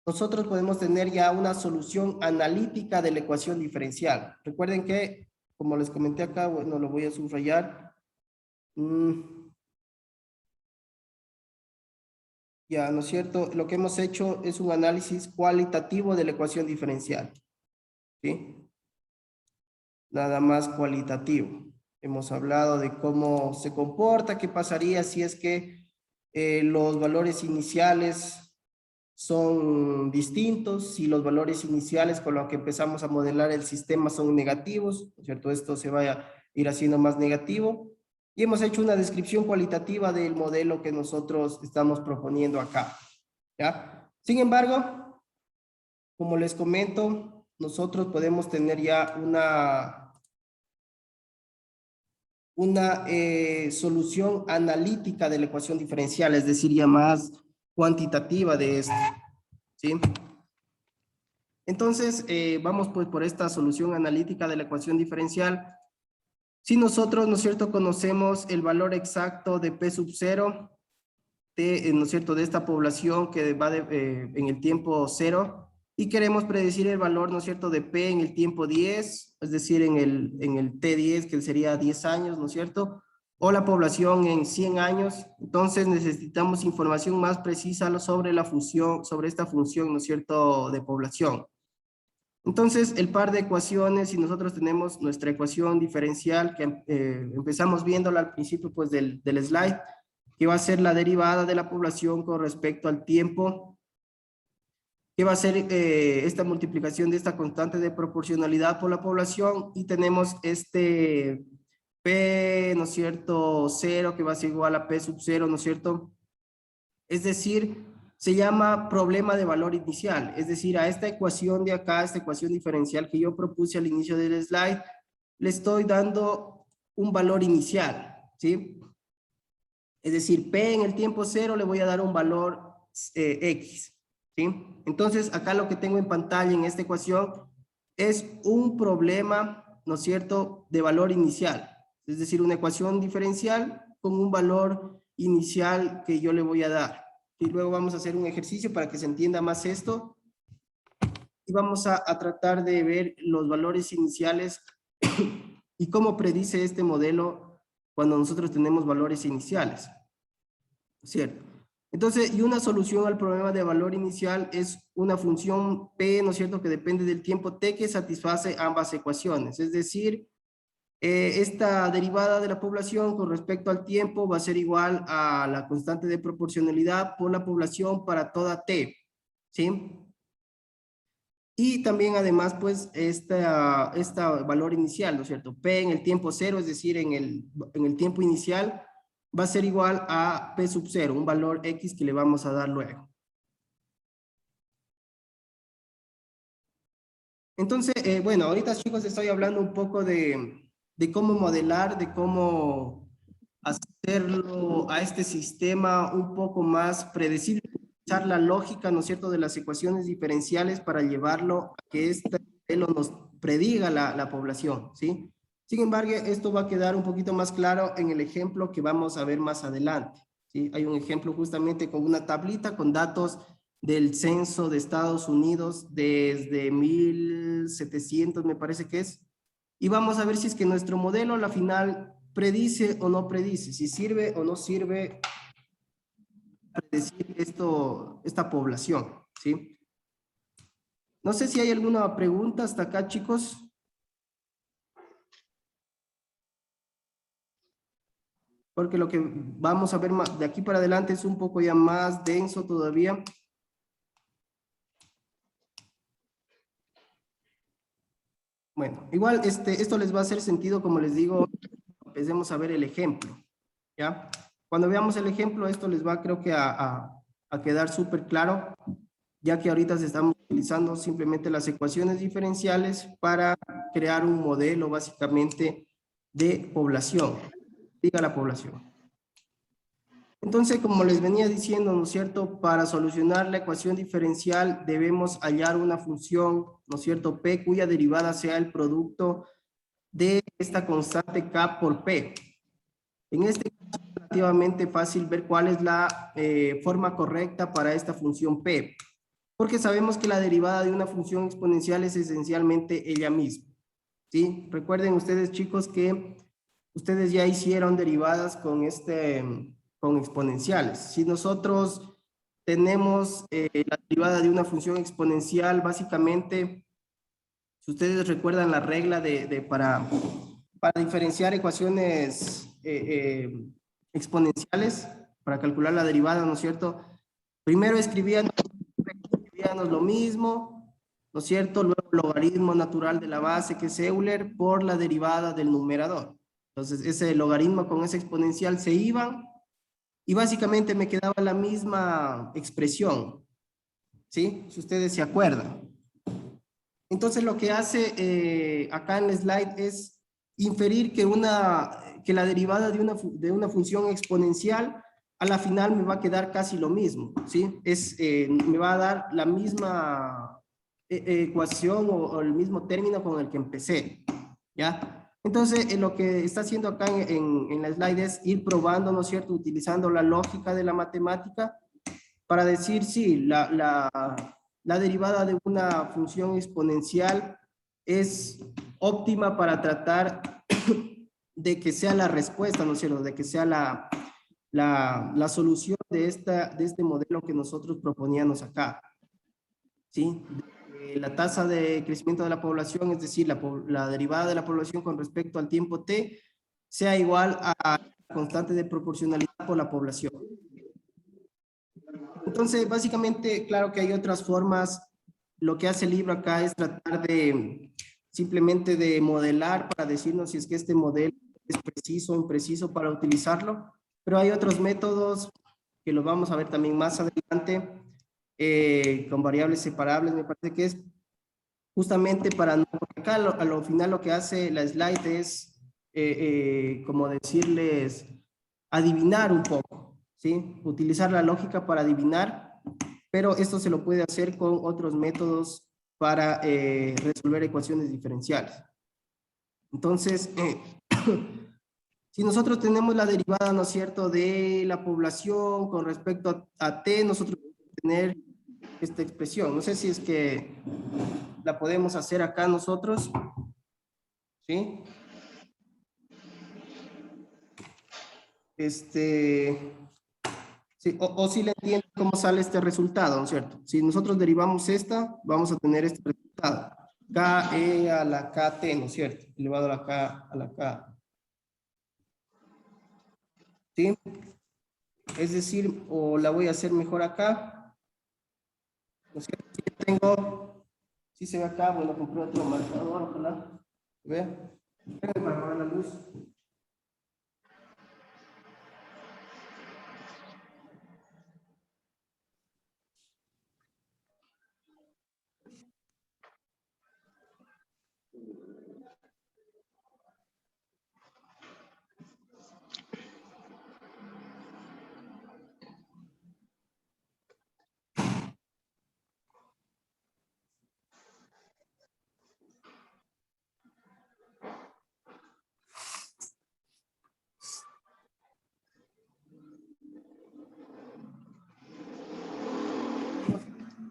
podemos tener ya una solución analítica de la ecuación diferencial. Recuerden que, como les comenté acá, bueno, lo voy a subrayar. Ya, ¿no es cierto? Lo que hemos hecho es un análisis cualitativo de la ecuación diferencial. ¿Sí? Nada más cualitativo. Hemos hablado de cómo se comporta, qué pasaría si es que los valores iniciales son distintos, si los valores iniciales con los que empezamos a modelar el sistema son negativos, ¿cierto? Esto se va a ir haciendo más negativo. Y hemos hecho una descripción cualitativa del modelo que nosotros estamos proponiendo acá, ¿ya? Sin embargo, como les comento, nosotros podemos tener ya una solución analítica de la ecuación diferencial, es decir, ya más cuantitativa de esto, ¿sí? Entonces, vamos pues por esta solución analítica de la ecuación diferencial. Si nosotros, ¿no es cierto?, conocemos el valor exacto de P sub 0, ¿no es cierto?, de esta población que va en el tiempo 0, y queremos predecir el valor, ¿no es cierto?, de P en el tiempo 10, es decir, en el T10, que sería 10 años, ¿no es cierto?, o la población en 100 años. Entonces necesitamos información más precisa sobre la función, sobre esta función, ¿no es cierto?, de población. Entonces, el par de ecuaciones, si nosotros tenemos nuestra ecuación diferencial, que empezamos viéndola al principio pues del slide, que va a ser la derivada de la población con respecto al tiempo, que va a ser esta multiplicación de esta constante de proporcionalidad por la población, y tenemos este P, ¿no es cierto?, 0, que va a ser igual a P sub 0, ¿no es cierto? Es decir, se llama problema de valor inicial, es decir, a esta ecuación de acá, esta ecuación diferencial que yo propuse al inicio del slide, le estoy dando un valor inicial, ¿sí? Es decir, P en el tiempo 0 le voy a dar un valor X, ¿sí? Entonces, acá lo que tengo en pantalla en esta ecuación es un problema, ¿no es cierto?, de valor inicial. Es decir, una ecuación diferencial con un valor inicial que yo le voy a dar. Y luego vamos a hacer un ejercicio para que se entienda más esto. Y vamos a tratar de ver los valores iniciales y cómo predice este modelo cuando nosotros tenemos valores iniciales, ¿cierto? Entonces, y una solución al problema de valor inicial es una función P, ¿no es cierto?, que depende del tiempo T, que satisface ambas ecuaciones. Es decir, esta derivada de la población con respecto al tiempo va a ser igual a la constante de proporcionalidad por la población para toda T, ¿sí? Y también además, pues, esta valor inicial, ¿no es cierto? P en el tiempo 0, es decir, en el tiempo inicial, va a ser igual a P sub 0, un valor X que le vamos a dar luego. Entonces, bueno, ahorita, chicos, estoy hablando un poco de cómo modelar, de cómo hacerlo a este sistema un poco más predecible, utilizar la lógica, ¿no es cierto?, de las ecuaciones diferenciales para llevarlo a que este modelo nos prediga la población, ¿sí? Sin embargo, esto va a quedar un poquito más claro en el ejemplo que vamos a ver más adelante, ¿sí? Hay un ejemplo justamente con una tablita con datos del censo de Estados Unidos desde 1700, me parece que es, y vamos a ver si es que nuestro modelo a la final predice o no predice, si sirve o no sirve predecir esta población, ¿sí? No sé si hay alguna pregunta hasta acá, chicos. Porque lo que vamos a ver más de aquí para adelante es un poco ya más denso todavía. Bueno, igual esto les va a hacer sentido, como les digo, empecemos a ver el ejemplo, ¿ya? Cuando veamos el ejemplo, esto les va, creo que a quedar súper claro, ya que ahorita se están utilizando simplemente las ecuaciones diferenciales para crear un modelo básicamente de población, diga la población. Entonces, como les venía diciendo, ¿no es cierto?, para solucionar la ecuación diferencial debemos hallar una función, ¿no es cierto?, P, cuya derivada sea el producto de esta constante K por P. En este caso es relativamente fácil ver cuál es la forma correcta para esta función P, porque sabemos que la derivada de una función exponencial es esencialmente ella misma, ¿sí? Recuerden ustedes, chicos, que ustedes ya hicieron derivadas con exponenciales. Si nosotros tenemos la derivada de una función exponencial, básicamente, si ustedes recuerdan la regla para diferenciar ecuaciones exponenciales, para calcular la derivada, ¿no es cierto? Primero escribíamos lo mismo, ¿no es cierto? Luego logaritmo natural de la base, que es Euler, por la derivada del numerador. Entonces, ese logaritmo con ese exponencial se iban y básicamente me quedaba la misma expresión, ¿sí? Si ustedes se acuerdan. Entonces, lo que hace acá en el slide es inferir que la derivada de una función exponencial a la final me va a quedar casi lo mismo, ¿sí? Me va a dar la misma ecuación o el mismo término con el que empecé, ¿ya? Entonces, lo que está haciendo acá en la slide es ir probando, ¿no es cierto?, utilizando la lógica de la matemática para decir, sí, la derivada de una función exponencial es óptima para tratar de que sea la respuesta, ¿no es cierto?, de que sea la solución de este modelo que nosotros proponíamos acá, ¿sí? La tasa de crecimiento de la población, es decir, la derivada de la población con respecto al tiempo t, sea igual a la constante de proporcionalidad por la población. Entonces, básicamente, claro que hay otras formas. Lo que hace el libro acá es tratar de simplemente de modelar para decirnos si es que este modelo es preciso o impreciso para utilizarlo, pero hay otros métodos que los vamos a ver también más adelante, con variables separables, me parece que es justamente para no, porque acá a lo final lo que hace la slide es como decirles adivinar un poco, ¿sí? Utilizar la lógica para adivinar, pero esto se lo puede hacer con otros métodos para resolver ecuaciones diferenciales. Entonces, si nosotros tenemos la derivada, ¿no es cierto?, de la población con respecto a t, nosotros podemos tener esta expresión. No sé si es que la podemos hacer acá nosotros, ¿sí? Sí, o si le entienden cómo sale este resultado, ¿no es cierto? Si nosotros derivamos esta, vamos a tener este resultado. K a la KT, ¿no es cierto? Elevado a la K a la K. ¿Sí? Es decir, o la voy a hacer mejor acá. ¿No es cierto? Si yo tengo, si se ve acá, bueno, compré otro marcador, ojalá. ¿Ve? Para apagar la luz.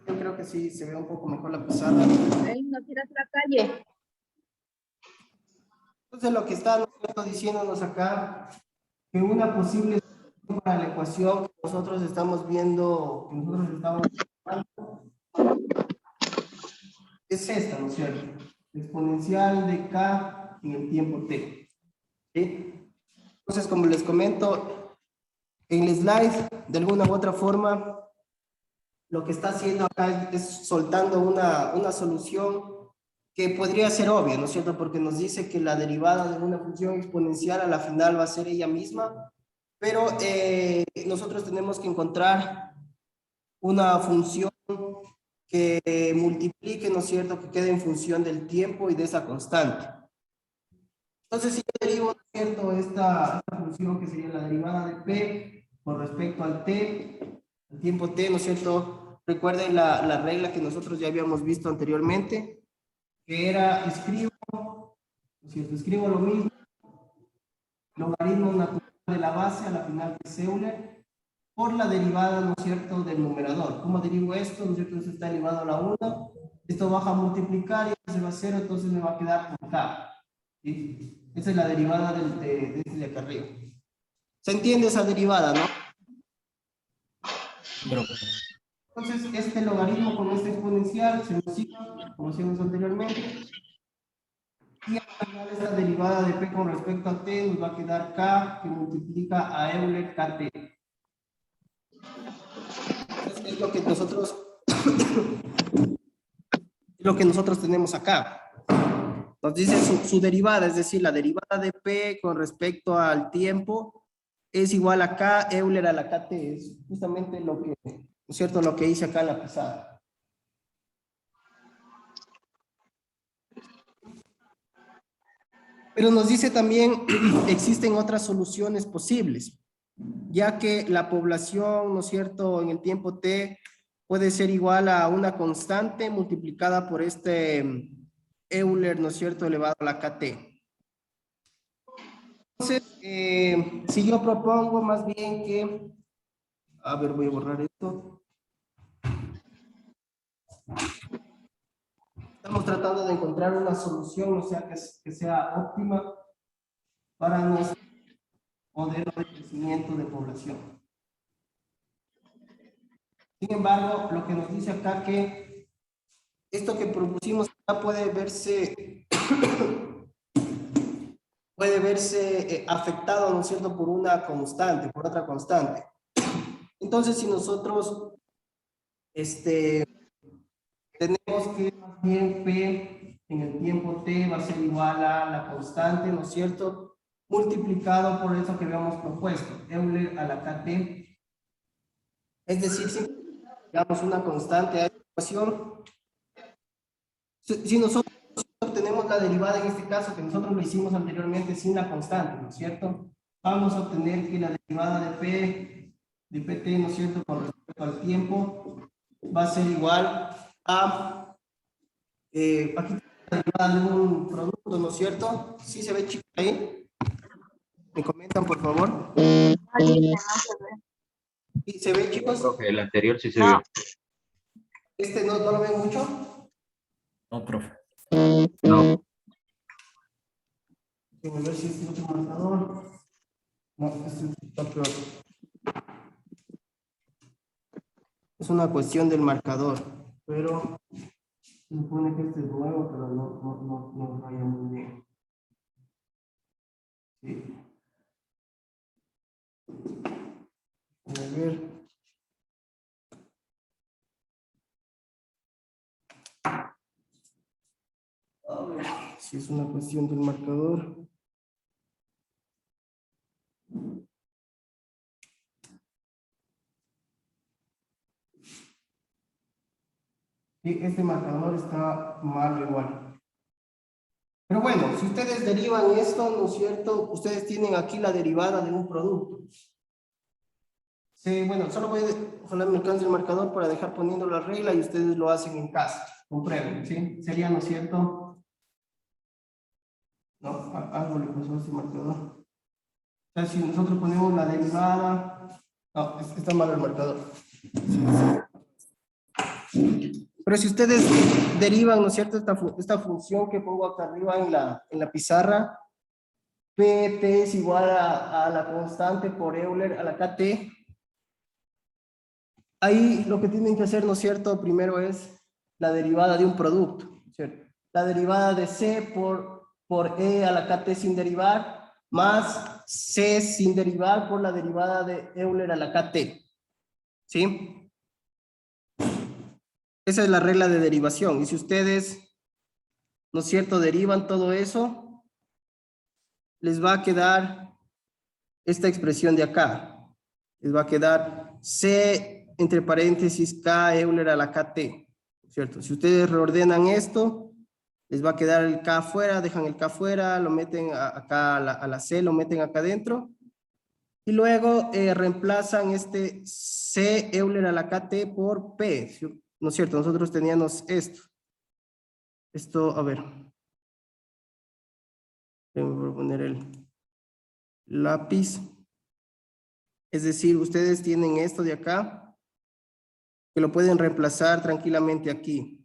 Yo creo que sí se ve un poco mejor la pizarra. No tiras la calle. Entonces lo que está diciéndonos acá, que una posible solución para la ecuación que nosotros estamos viendo, que nosotros estamos es esta, ¿no es cierto? Exponencial de k en el tiempo t. ¿Sí? Entonces, como les comento, en el slide, de alguna u otra forma, lo que está haciendo acá es soltando una solución que podría ser obvia, ¿no es cierto? Porque nos dice que la derivada de una función exponencial a la final va a ser ella misma, pero nosotros tenemos que encontrar una función que multiplique, ¿no es cierto?, que quede en función del tiempo y de esa constante. Entonces, si yo derivo, ¿no es cierto?, esta función que sería la derivada de p con respecto al t, el tiempo t, ¿no es cierto? Recuerden la regla que nosotros ya habíamos visto anteriormente, que era escribo, ¿no es cierto?, escribo lo mismo, logaritmo natural de la base a la final que es Euler, por la derivada, ¿no es cierto?, del numerador. ¿Cómo derivo esto? ¿No es cierto? Esto está elevado a la 1. Esto baja a multiplicar y esto se va a 0, entonces me va a quedar por k. ¿Sí? Esa es la derivada de este de acá arriba. ¿Se entiende esa derivada, no? Entonces, este logaritmo con este exponencial se nos iba, como hicimos anteriormente. Y al final esta derivada de p con respecto a t nos va a quedar k que multiplica a Euler kt. Es lo que nosotros tenemos acá. Nos dice su derivada, es decir, la derivada de P con respecto al tiempo es igual a K Euler a la KT. Es justamente lo que, ¿no es cierto?, lo que hice acá en la pizarra. Pero nos dice también, existen otras soluciones posibles, ya que la población, ¿no es cierto?, en el tiempo T puede ser igual a una constante multiplicada por este Euler, ¿no es cierto?, elevado a la KT. Entonces, si yo propongo más bien que, a ver, voy a borrar esto. Estamos tratando de encontrar una solución, o sea, que sea óptima para nuestro modelo de crecimiento de población. Sin embargo, lo que nos dice acá que esto que propusimos acá puede verse afectado, ¿no es cierto?, por una constante, por otra constante. Entonces, si nosotros tenemos que más bien P en el tiempo T va a ser igual a la constante, ¿no es cierto?, multiplicado por eso que habíamos propuesto, Euler a la KT. Es decir, si digamos una constante a esta ecuación, si nosotros obtenemos la derivada en este caso, que nosotros lo hicimos anteriormente sin la constante, ¿no es cierto?, vamos a obtener que la derivada de P, de PT, ¿no es cierto?, con respecto al tiempo, va a ser igual a, aquí tengo la derivada de un producto, ¿no es cierto? ¿Sí se ve, chicos, ahí? ¿Me comentan, por favor? ¿Sí se ve, chicos? Profe, el anterior sí se No. vio. ¿No lo ven mucho? No, profe. No. Déjenme ver si es otro marcador. No, este está peor. Es una cuestión del marcador, pero se supone que este es nuevo, pero no raya muy bien. Sí. A ver. A ver si es una cuestión del marcador. Sí, este marcador está mal igual. Pero bueno, si ustedes derivan esto, ¿no es cierto?, ustedes tienen aquí la derivada de un producto. Sí, bueno, solo voy a, ojalá me alcance el marcador para dejar poniendo la regla y ustedes lo hacen en casa. Comprueben, ¿sí? Sería, ¿no es cierto? No, algo le pasó a este marcador. O sea, si nosotros ponemos la derivada... No, está mal el marcador. Pero si ustedes derivan, ¿no es cierto?, esta función que pongo acá arriba en la pizarra, PT es igual a la constante por Euler a la KT. Ahí lo que tienen que hacer, ¿no es cierto?, primero es la derivada de un producto, ¿cierto? La derivada de C por E a la KT sin derivar, más C sin derivar por la derivada de Euler a la KT. ¿Sí? Esa es la regla de derivación. Y si ustedes, ¿no es cierto?, derivan todo eso, les va a quedar esta expresión de acá. Les va a quedar C entre paréntesis K Euler a la KT, ¿cierto? Si ustedes reordenan esto, les va a quedar el K afuera, dejan el K afuera, lo meten acá a la C, lo meten acá adentro. Y luego reemplazan este C Euler a la KT por P, ¿no es cierto? Nosotros teníamos esto. Esto, a ver. Voy a poner el lápiz. Es decir, ustedes tienen esto de acá, que lo pueden reemplazar tranquilamente aquí.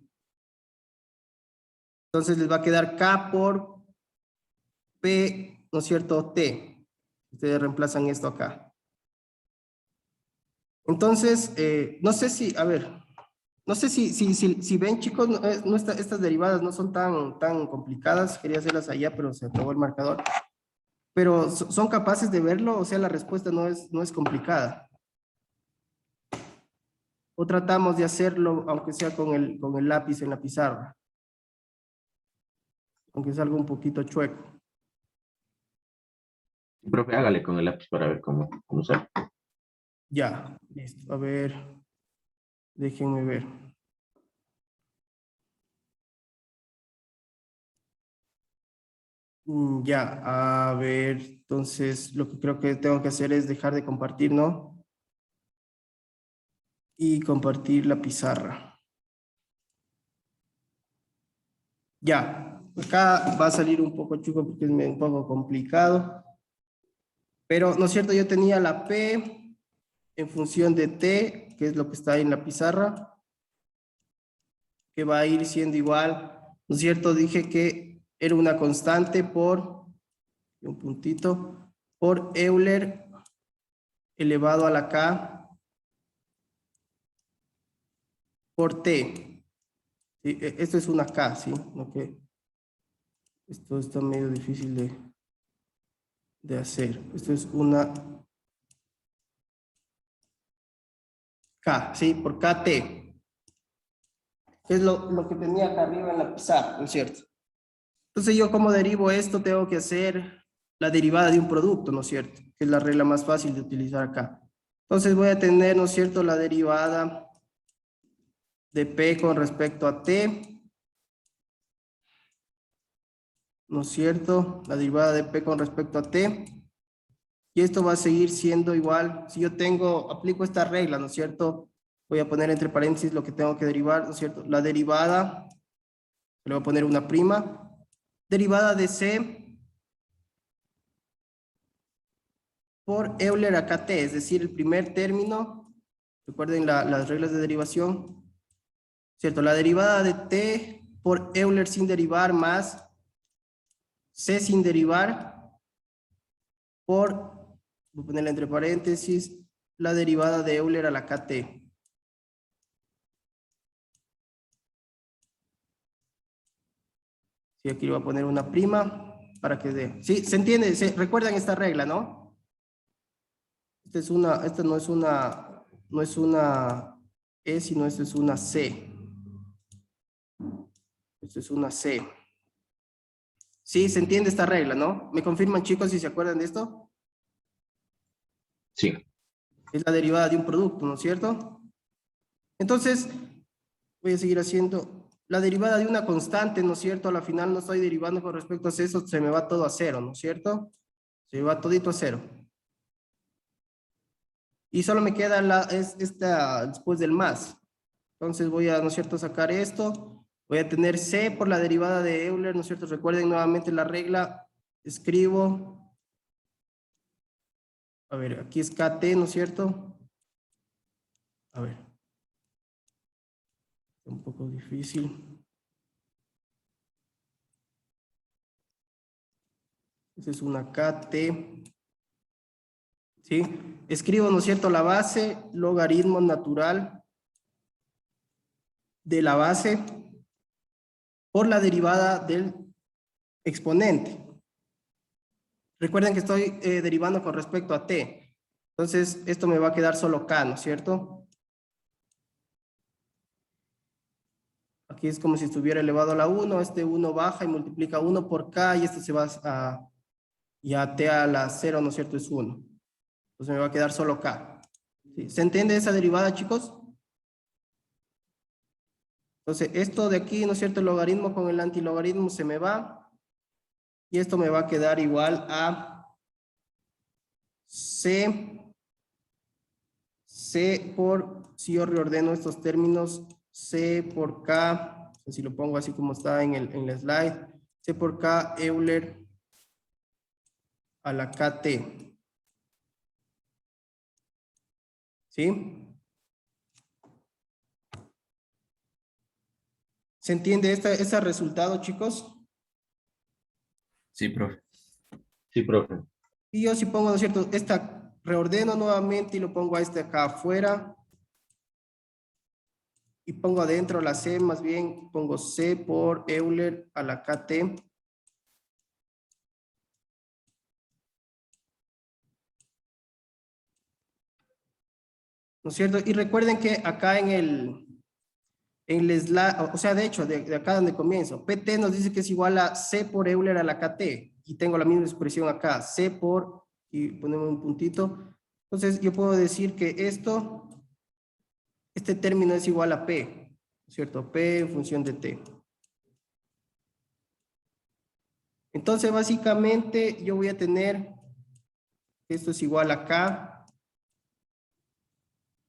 Entonces les va a quedar K por P, ¿no es cierto?, T. Ustedes reemplazan esto acá. Entonces, no sé si, a ver, no sé si ven, chicos, estas derivadas no son tan complicadas. Quería hacerlas allá, pero se acabó el marcador. Pero son capaces de verlo, o sea, la respuesta no es complicada. O tratamos de hacerlo, aunque sea con el lápiz en la pizarra. aunque es algo un poquito chueco. Profe, hágale con el lápiz para ver cómo sale. Ya, listo. A ver, déjenme ver. Ya, a ver, entonces lo que creo que tengo que hacer es dejar de compartir, ¿no? Y compartir la pizarra. Ya, acá va a salir un poco chuco porque es un poco complicado. Pero, ¿no es cierto? Yo tenía la P en función de T, que es lo que está ahí en la pizarra, que va a ir siendo igual, ¿no es cierto? Dije que era una constante por, un puntito, por Euler elevado a la K por T. Sí, esto es una K, ¿sí? Okay. Esto está medio difícil de hacer. Esto es una K, ¿sí? Por KT. Es lo que tenía acá arriba en la pizarra, ¿no es cierto? Entonces yo como derivo esto tengo que hacer la derivada de un producto, ¿no es cierto? Que es la regla más fácil de utilizar acá. Entonces voy a tener, ¿no es cierto?, la derivada de P con respecto a T, ¿no es cierto? La derivada de P con respecto a T. Y esto va a seguir siendo igual. Si yo aplico esta regla, ¿no es cierto? Voy a poner entre paréntesis lo que tengo que derivar, ¿no es cierto? La derivada, le voy a poner una prima, derivada de C por Euler a KT, es decir, el primer término, recuerden las reglas de derivación, ¿cierto? La derivada de T por Euler sin derivar más C sin derivar por, voy a ponerla entre paréntesis, la derivada de Euler a la KT. Sí, aquí le voy a poner una prima para que dé. Sí, ¿se entiende? ¿Recuerdan esta regla, no? Esta no es una E, sino esta es una C. Esto es una C. Sí, se entiende esta regla, ¿no? ¿Me confirman, chicos, si se acuerdan de esto? Sí. Es la derivada de un producto, ¿no es cierto? Entonces, voy a seguir haciendo la derivada de una constante, ¿no es cierto? A la final no estoy derivando con respecto a eso, se me va todo a cero, ¿no es cierto? Se me va todito a cero. Y solo me queda esta después del más. Entonces voy a, ¿no es cierto?, sacar esto. Voy a tener C por la derivada de Euler, ¿no es cierto? Recuerden nuevamente la regla. Escribo. A ver, aquí es KT, ¿no es cierto? A ver. Es un poco difícil. Esa es una KT. ¿Sí? Escribo, ¿no es cierto?, la base, logaritmo natural de la base por la derivada del exponente. Recuerden que estoy derivando con respecto a t. Entonces, esto me va a quedar solo k, ¿no es cierto? Aquí es como si estuviera elevado a la 1. Este 1 baja y multiplica 1 por k y esto se va a... Y a t a la 0, ¿no es cierto?, es 1. Entonces me va a quedar solo k. ¿Sí? ¿Se entiende esa derivada, chicos? Entonces, esto de aquí, ¿no es cierto?, el logaritmo con el antilogaritmo se me va. Y esto me va a quedar igual a C por, si yo reordeno estos términos, C por K, si lo pongo así como está en la slide, C por K Euler a la KT. ¿Sí? ¿Se entiende ese resultado, chicos? Sí, profe. Sí, profe. Y yo si pongo, ¿no es cierto?, reordeno nuevamente y lo pongo a este acá afuera. Y pongo adentro la C, más bien pongo C por Euler a la KT. ¿No es cierto? Y recuerden que acá en En el slide, o sea, de hecho, de acá donde comienzo, PT nos dice que es igual a C por Euler a la KT, y tengo la misma expresión acá, C por, y ponemos un puntito. Entonces, yo puedo decir que este término es igual a P, ¿cierto? P en función de T. Entonces, básicamente, yo voy a tener, esto es igual a K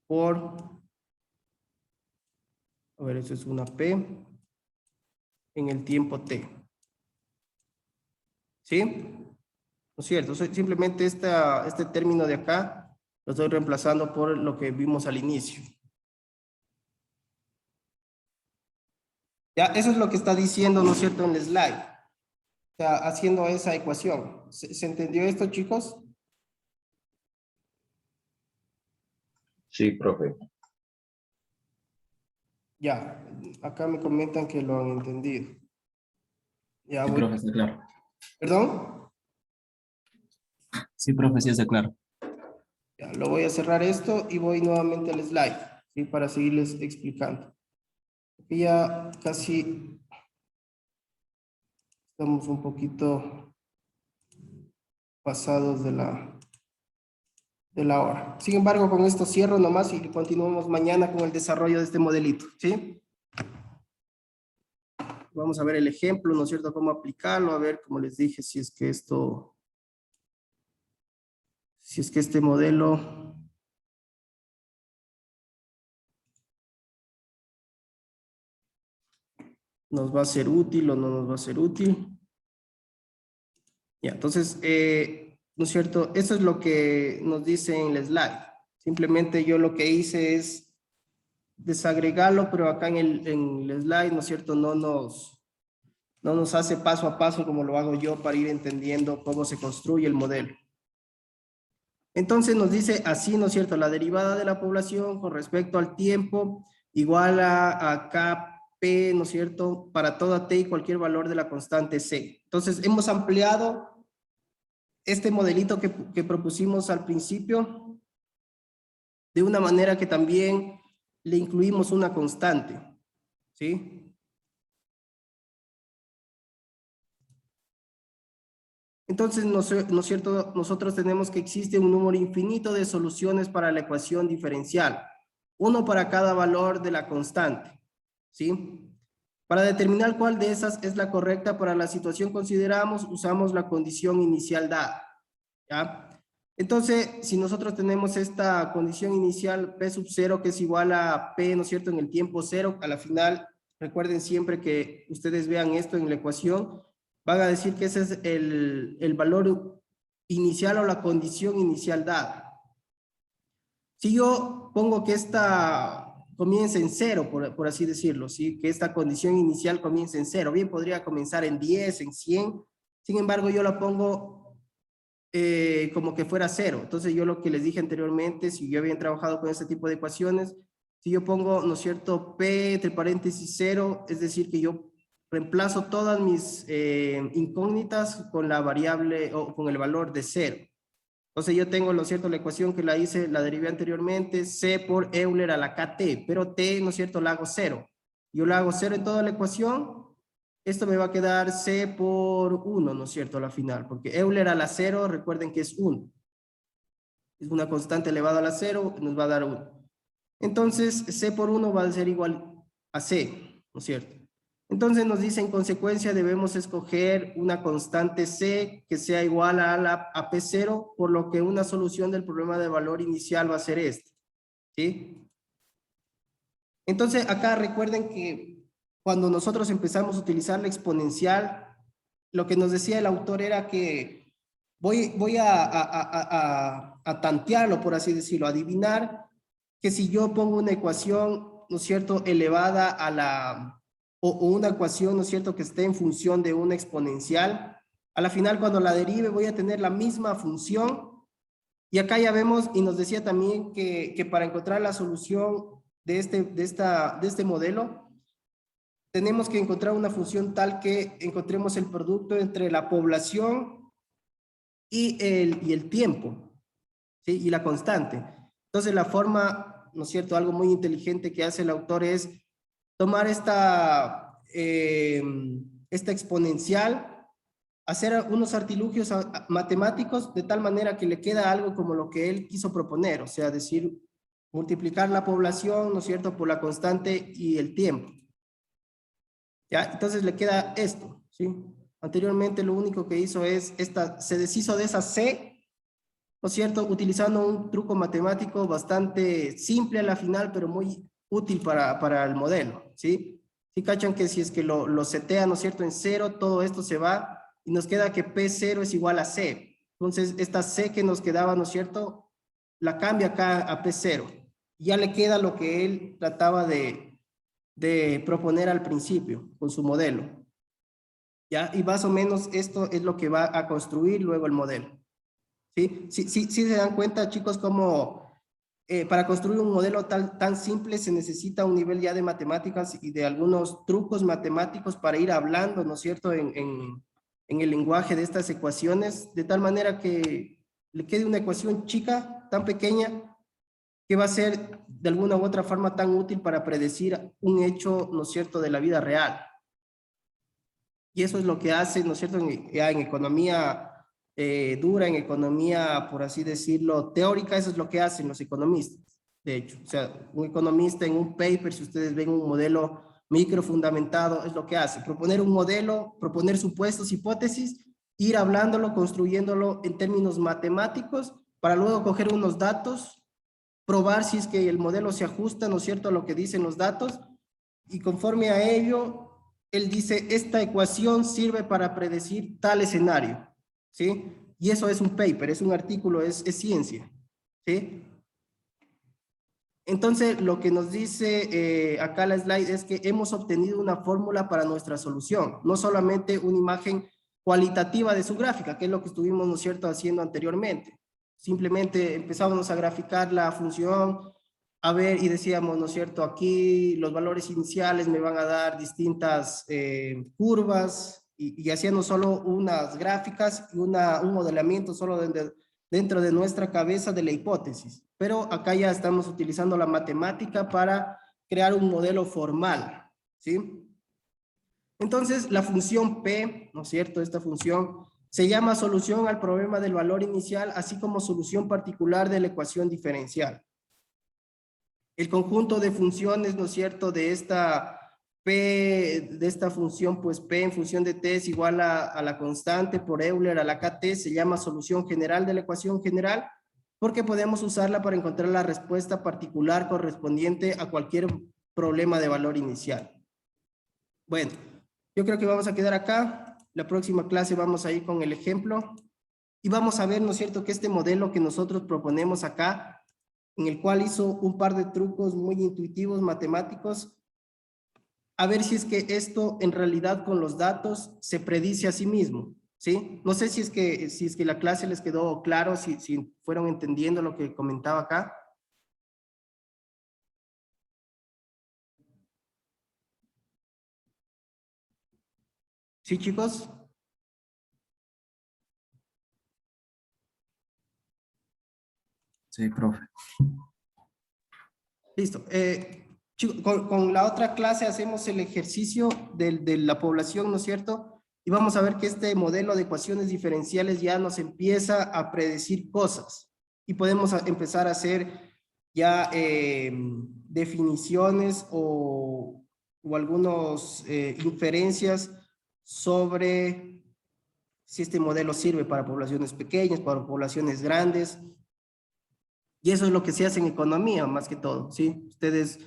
por, a ver, eso es una P en el tiempo T. ¿Sí? ¿No es cierto? Simplemente este término de acá lo estoy reemplazando por lo que vimos al inicio. Ya, eso es lo que está diciendo, ¿no es cierto?, en el slide. O sea, haciendo esa ecuación. ¿Se entendió esto, chicos? Sí, profe. Ya, acá me comentan que lo han entendido. Ya Sí, voy. profe, está claro. ¿Perdón? Sí, profe, sí está claro. Ya, lo voy a cerrar esto y voy nuevamente al slide, ¿sí? Para seguirles explicando. Aquí ya casi estamos un poquito pasados de la hora. Sin embargo, con esto cierro nomás y continuamos mañana con el desarrollo de este modelito, ¿sí? Vamos a ver el ejemplo, ¿no es cierto?, cómo aplicarlo, a ver, como les dije, si es que este modelo nos va a ser útil o no nos va a ser útil. Ya, entonces, ¿no es cierto? Eso es lo que nos dice en el slide. Simplemente yo lo que hice es desagregarlo, pero acá en el slide, ¿no es cierto?, no nos hace paso a paso como lo hago yo para ir entendiendo cómo se construye el modelo. Entonces nos dice así, ¿no es cierto?, la derivada de la población con respecto al tiempo igual a Kp, ¿no es cierto?, para toda t y cualquier valor de la constante c. Entonces hemos ampliado este modelito que propusimos al principio de una manera que también le incluimos una constante, ¿sí? Entonces, ¿no es cierto?, nosotros tenemos que existe un número infinito de soluciones para la ecuación diferencial, uno para cada valor de la constante, ¿sí? Para determinar cuál de esas es la correcta para la situación consideramos, usamos la condición inicial dada, ¿ya? Entonces, si nosotros tenemos esta condición inicial P sub 0 que es igual a P, ¿no es cierto?, en el tiempo 0, a la final, recuerden siempre que ustedes vean esto en la ecuación, van a decir que ese es el valor inicial o la condición inicial dada. Si yo pongo que esta comience en 0, por así decirlo, ¿sí?, que esta condición inicial comience en 0, bien podría comenzar en 10, en 100, sin embargo yo la pongo como que fuera 0. Entonces yo lo que les dije anteriormente, si yo había trabajado con este tipo de ecuaciones, si yo pongo, ¿no es cierto?, P entre paréntesis 0, es decir que yo reemplazo todas mis incógnitas con la variable o con el valor de 0. Entonces yo tengo, ¿no es cierto?, la ecuación que la hice, la derivé anteriormente, C por Euler a la KT, pero T, ¿no es cierto?, la hago 0. Yo la hago 0 en toda la ecuación. Esto me va a quedar C por 1, ¿no es cierto?, a la final, porque Euler a la 0, recuerden que es 1. Es una constante elevada a la 0, nos va a dar 1. Entonces, C por 1 va a ser igual a C, ¿no es cierto? Entonces nos dice, en consecuencia, debemos escoger una constante C que sea igual a P0, por lo que una solución del problema de valor inicial va a ser este, ¿sí? Entonces, acá recuerden que cuando nosotros empezamos a utilizar la exponencial, lo que nos decía el autor era que voy a tantearlo, por así decirlo, adivinar que si yo pongo una ecuación, ¿no es cierto?, elevada a la, o una ecuación, ¿no es cierto?, que esté en función de una exponencial, a la final cuando la derive voy a tener la misma función. Y acá ya vemos, y nos decía también que para encontrar la solución de este modelo, tenemos que encontrar una función tal que encontremos el producto entre la población y el tiempo, ¿sí?, y la constante. Entonces la forma, ¿no es cierto?, algo muy inteligente que hace el autor es tomar esta exponencial, hacer unos artilugios matemáticos de tal manera que le queda algo como lo que él quiso proponer, o sea, decir, multiplicar la población, ¿no es cierto?, por la constante y el tiempo. ¿Ya? Entonces le queda esto, ¿sí? Anteriormente lo único que hizo es, se deshizo de esa C, ¿no es cierto?, utilizando un truco matemático bastante simple a la final, pero muy útil para el modelo, ¿sí? Sí cachan que si es que lo setea, ¿no es cierto?, en cero, todo esto se va y nos queda que P0 es igual a C. Entonces, esta C que nos quedaba, ¿no es cierto?, la cambia acá a P0. Ya le queda lo que él trataba de proponer al principio con su modelo. ¿Ya? Y más o menos esto es lo que va a construir luego el modelo. ¿Sí? Sí se dan cuenta, chicos, cómo para construir un modelo tan simple se necesita un nivel ya de matemáticas y de algunos trucos matemáticos para ir hablando, ¿no es cierto?, en el lenguaje de estas ecuaciones, de tal manera que le quede una ecuación chica, tan pequeña, que va a ser de alguna u otra forma tan útil para predecir un hecho, ¿no es cierto?, de la vida real. Y eso es lo que hace, ¿no es cierto?, ya en economía dura, en economía, por así decirlo, teórica, eso es lo que hacen los economistas, de hecho. O sea, un economista en un paper, si ustedes ven un modelo microfundamentado, es lo que hace. Proponer un modelo, proponer supuestos, hipótesis, ir hablándolo, construyéndolo en términos matemáticos, para luego coger unos datos, probar si es que el modelo se ajusta, ¿no es cierto?, a lo que dicen los datos, y conforme a ello, él dice, esta ecuación sirve para predecir tal escenario, ¿sí? Y eso es un paper, es un artículo, es ciencia, ¿sí? Entonces, lo que nos dice acá la slide es que hemos obtenido una fórmula para nuestra solución, no solamente una imagen cualitativa de su gráfica, que es lo que estuvimos, ¿no es cierto?, haciendo anteriormente. Simplemente empezábamos a graficar la función, a ver, y decíamos, ¿no es cierto?, aquí los valores iniciales me van a dar distintas curvas, y hacíamos solo unas gráficas y un modelamiento solo dentro de nuestra cabeza de la hipótesis. Pero acá ya estamos utilizando la matemática para crear un modelo formal, ¿sí? Entonces, la función P, ¿no es cierto?, esta función se llama solución al problema del valor inicial, así como solución particular de la ecuación diferencial. El conjunto de funciones, ¿no es cierto?, de esta P, de esta función, pues P en función de T es igual a la constante por Euler a la KT, se llama solución general de la ecuación general, porque podemos usarla para encontrar la respuesta particular correspondiente a cualquier problema de valor inicial. Bueno, yo creo que vamos a quedar acá. La próxima clase vamos a ir con el ejemplo y vamos a ver, ¿no es cierto?, que este modelo que nosotros proponemos acá, en el cual hizo un par de trucos muy intuitivos matemáticos, a ver si es que esto en realidad con los datos se predice a sí mismo, ¿sí? No sé si es que la clase les quedó claro, si fueron entendiendo lo que comentaba acá. ¿Sí, chicos? Sí, profe. Listo. Chicos, con la otra clase hacemos el ejercicio de la población, ¿no es cierto? Y vamos a ver que este modelo de ecuaciones diferenciales ya nos empieza a predecir cosas. Y podemos empezar a hacer ya definiciones o algunas inferencias sobre si este modelo sirve para poblaciones pequeñas, para poblaciones grandes. Y eso es lo que se hace en economía, más que todo, ¿sí? Ustedes,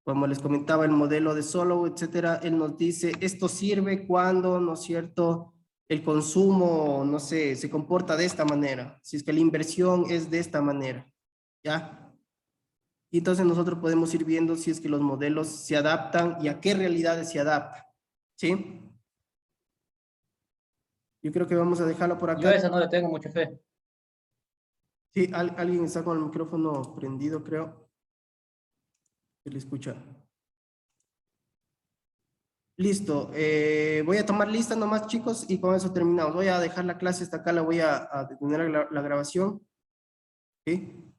como les comentaba, el modelo de Solow, etcétera, él nos dice, esto sirve cuando, ¿no es cierto?, el consumo, no sé, se comporta de esta manera, si es que la inversión es de esta manera, ¿ya? Y entonces nosotros podemos ir viendo si es que los modelos se adaptan y a qué realidades se adaptan, ¿sí? Yo creo que vamos a dejarlo por acá. Yo a esa no le tengo mucha fe. Sí, alguien está con el micrófono prendido, creo. Se le escucha. Listo. Voy a tomar lista nomás, chicos, y con eso terminamos. Voy a dejar la clase hasta acá, la voy a detener la grabación. ¿Sí?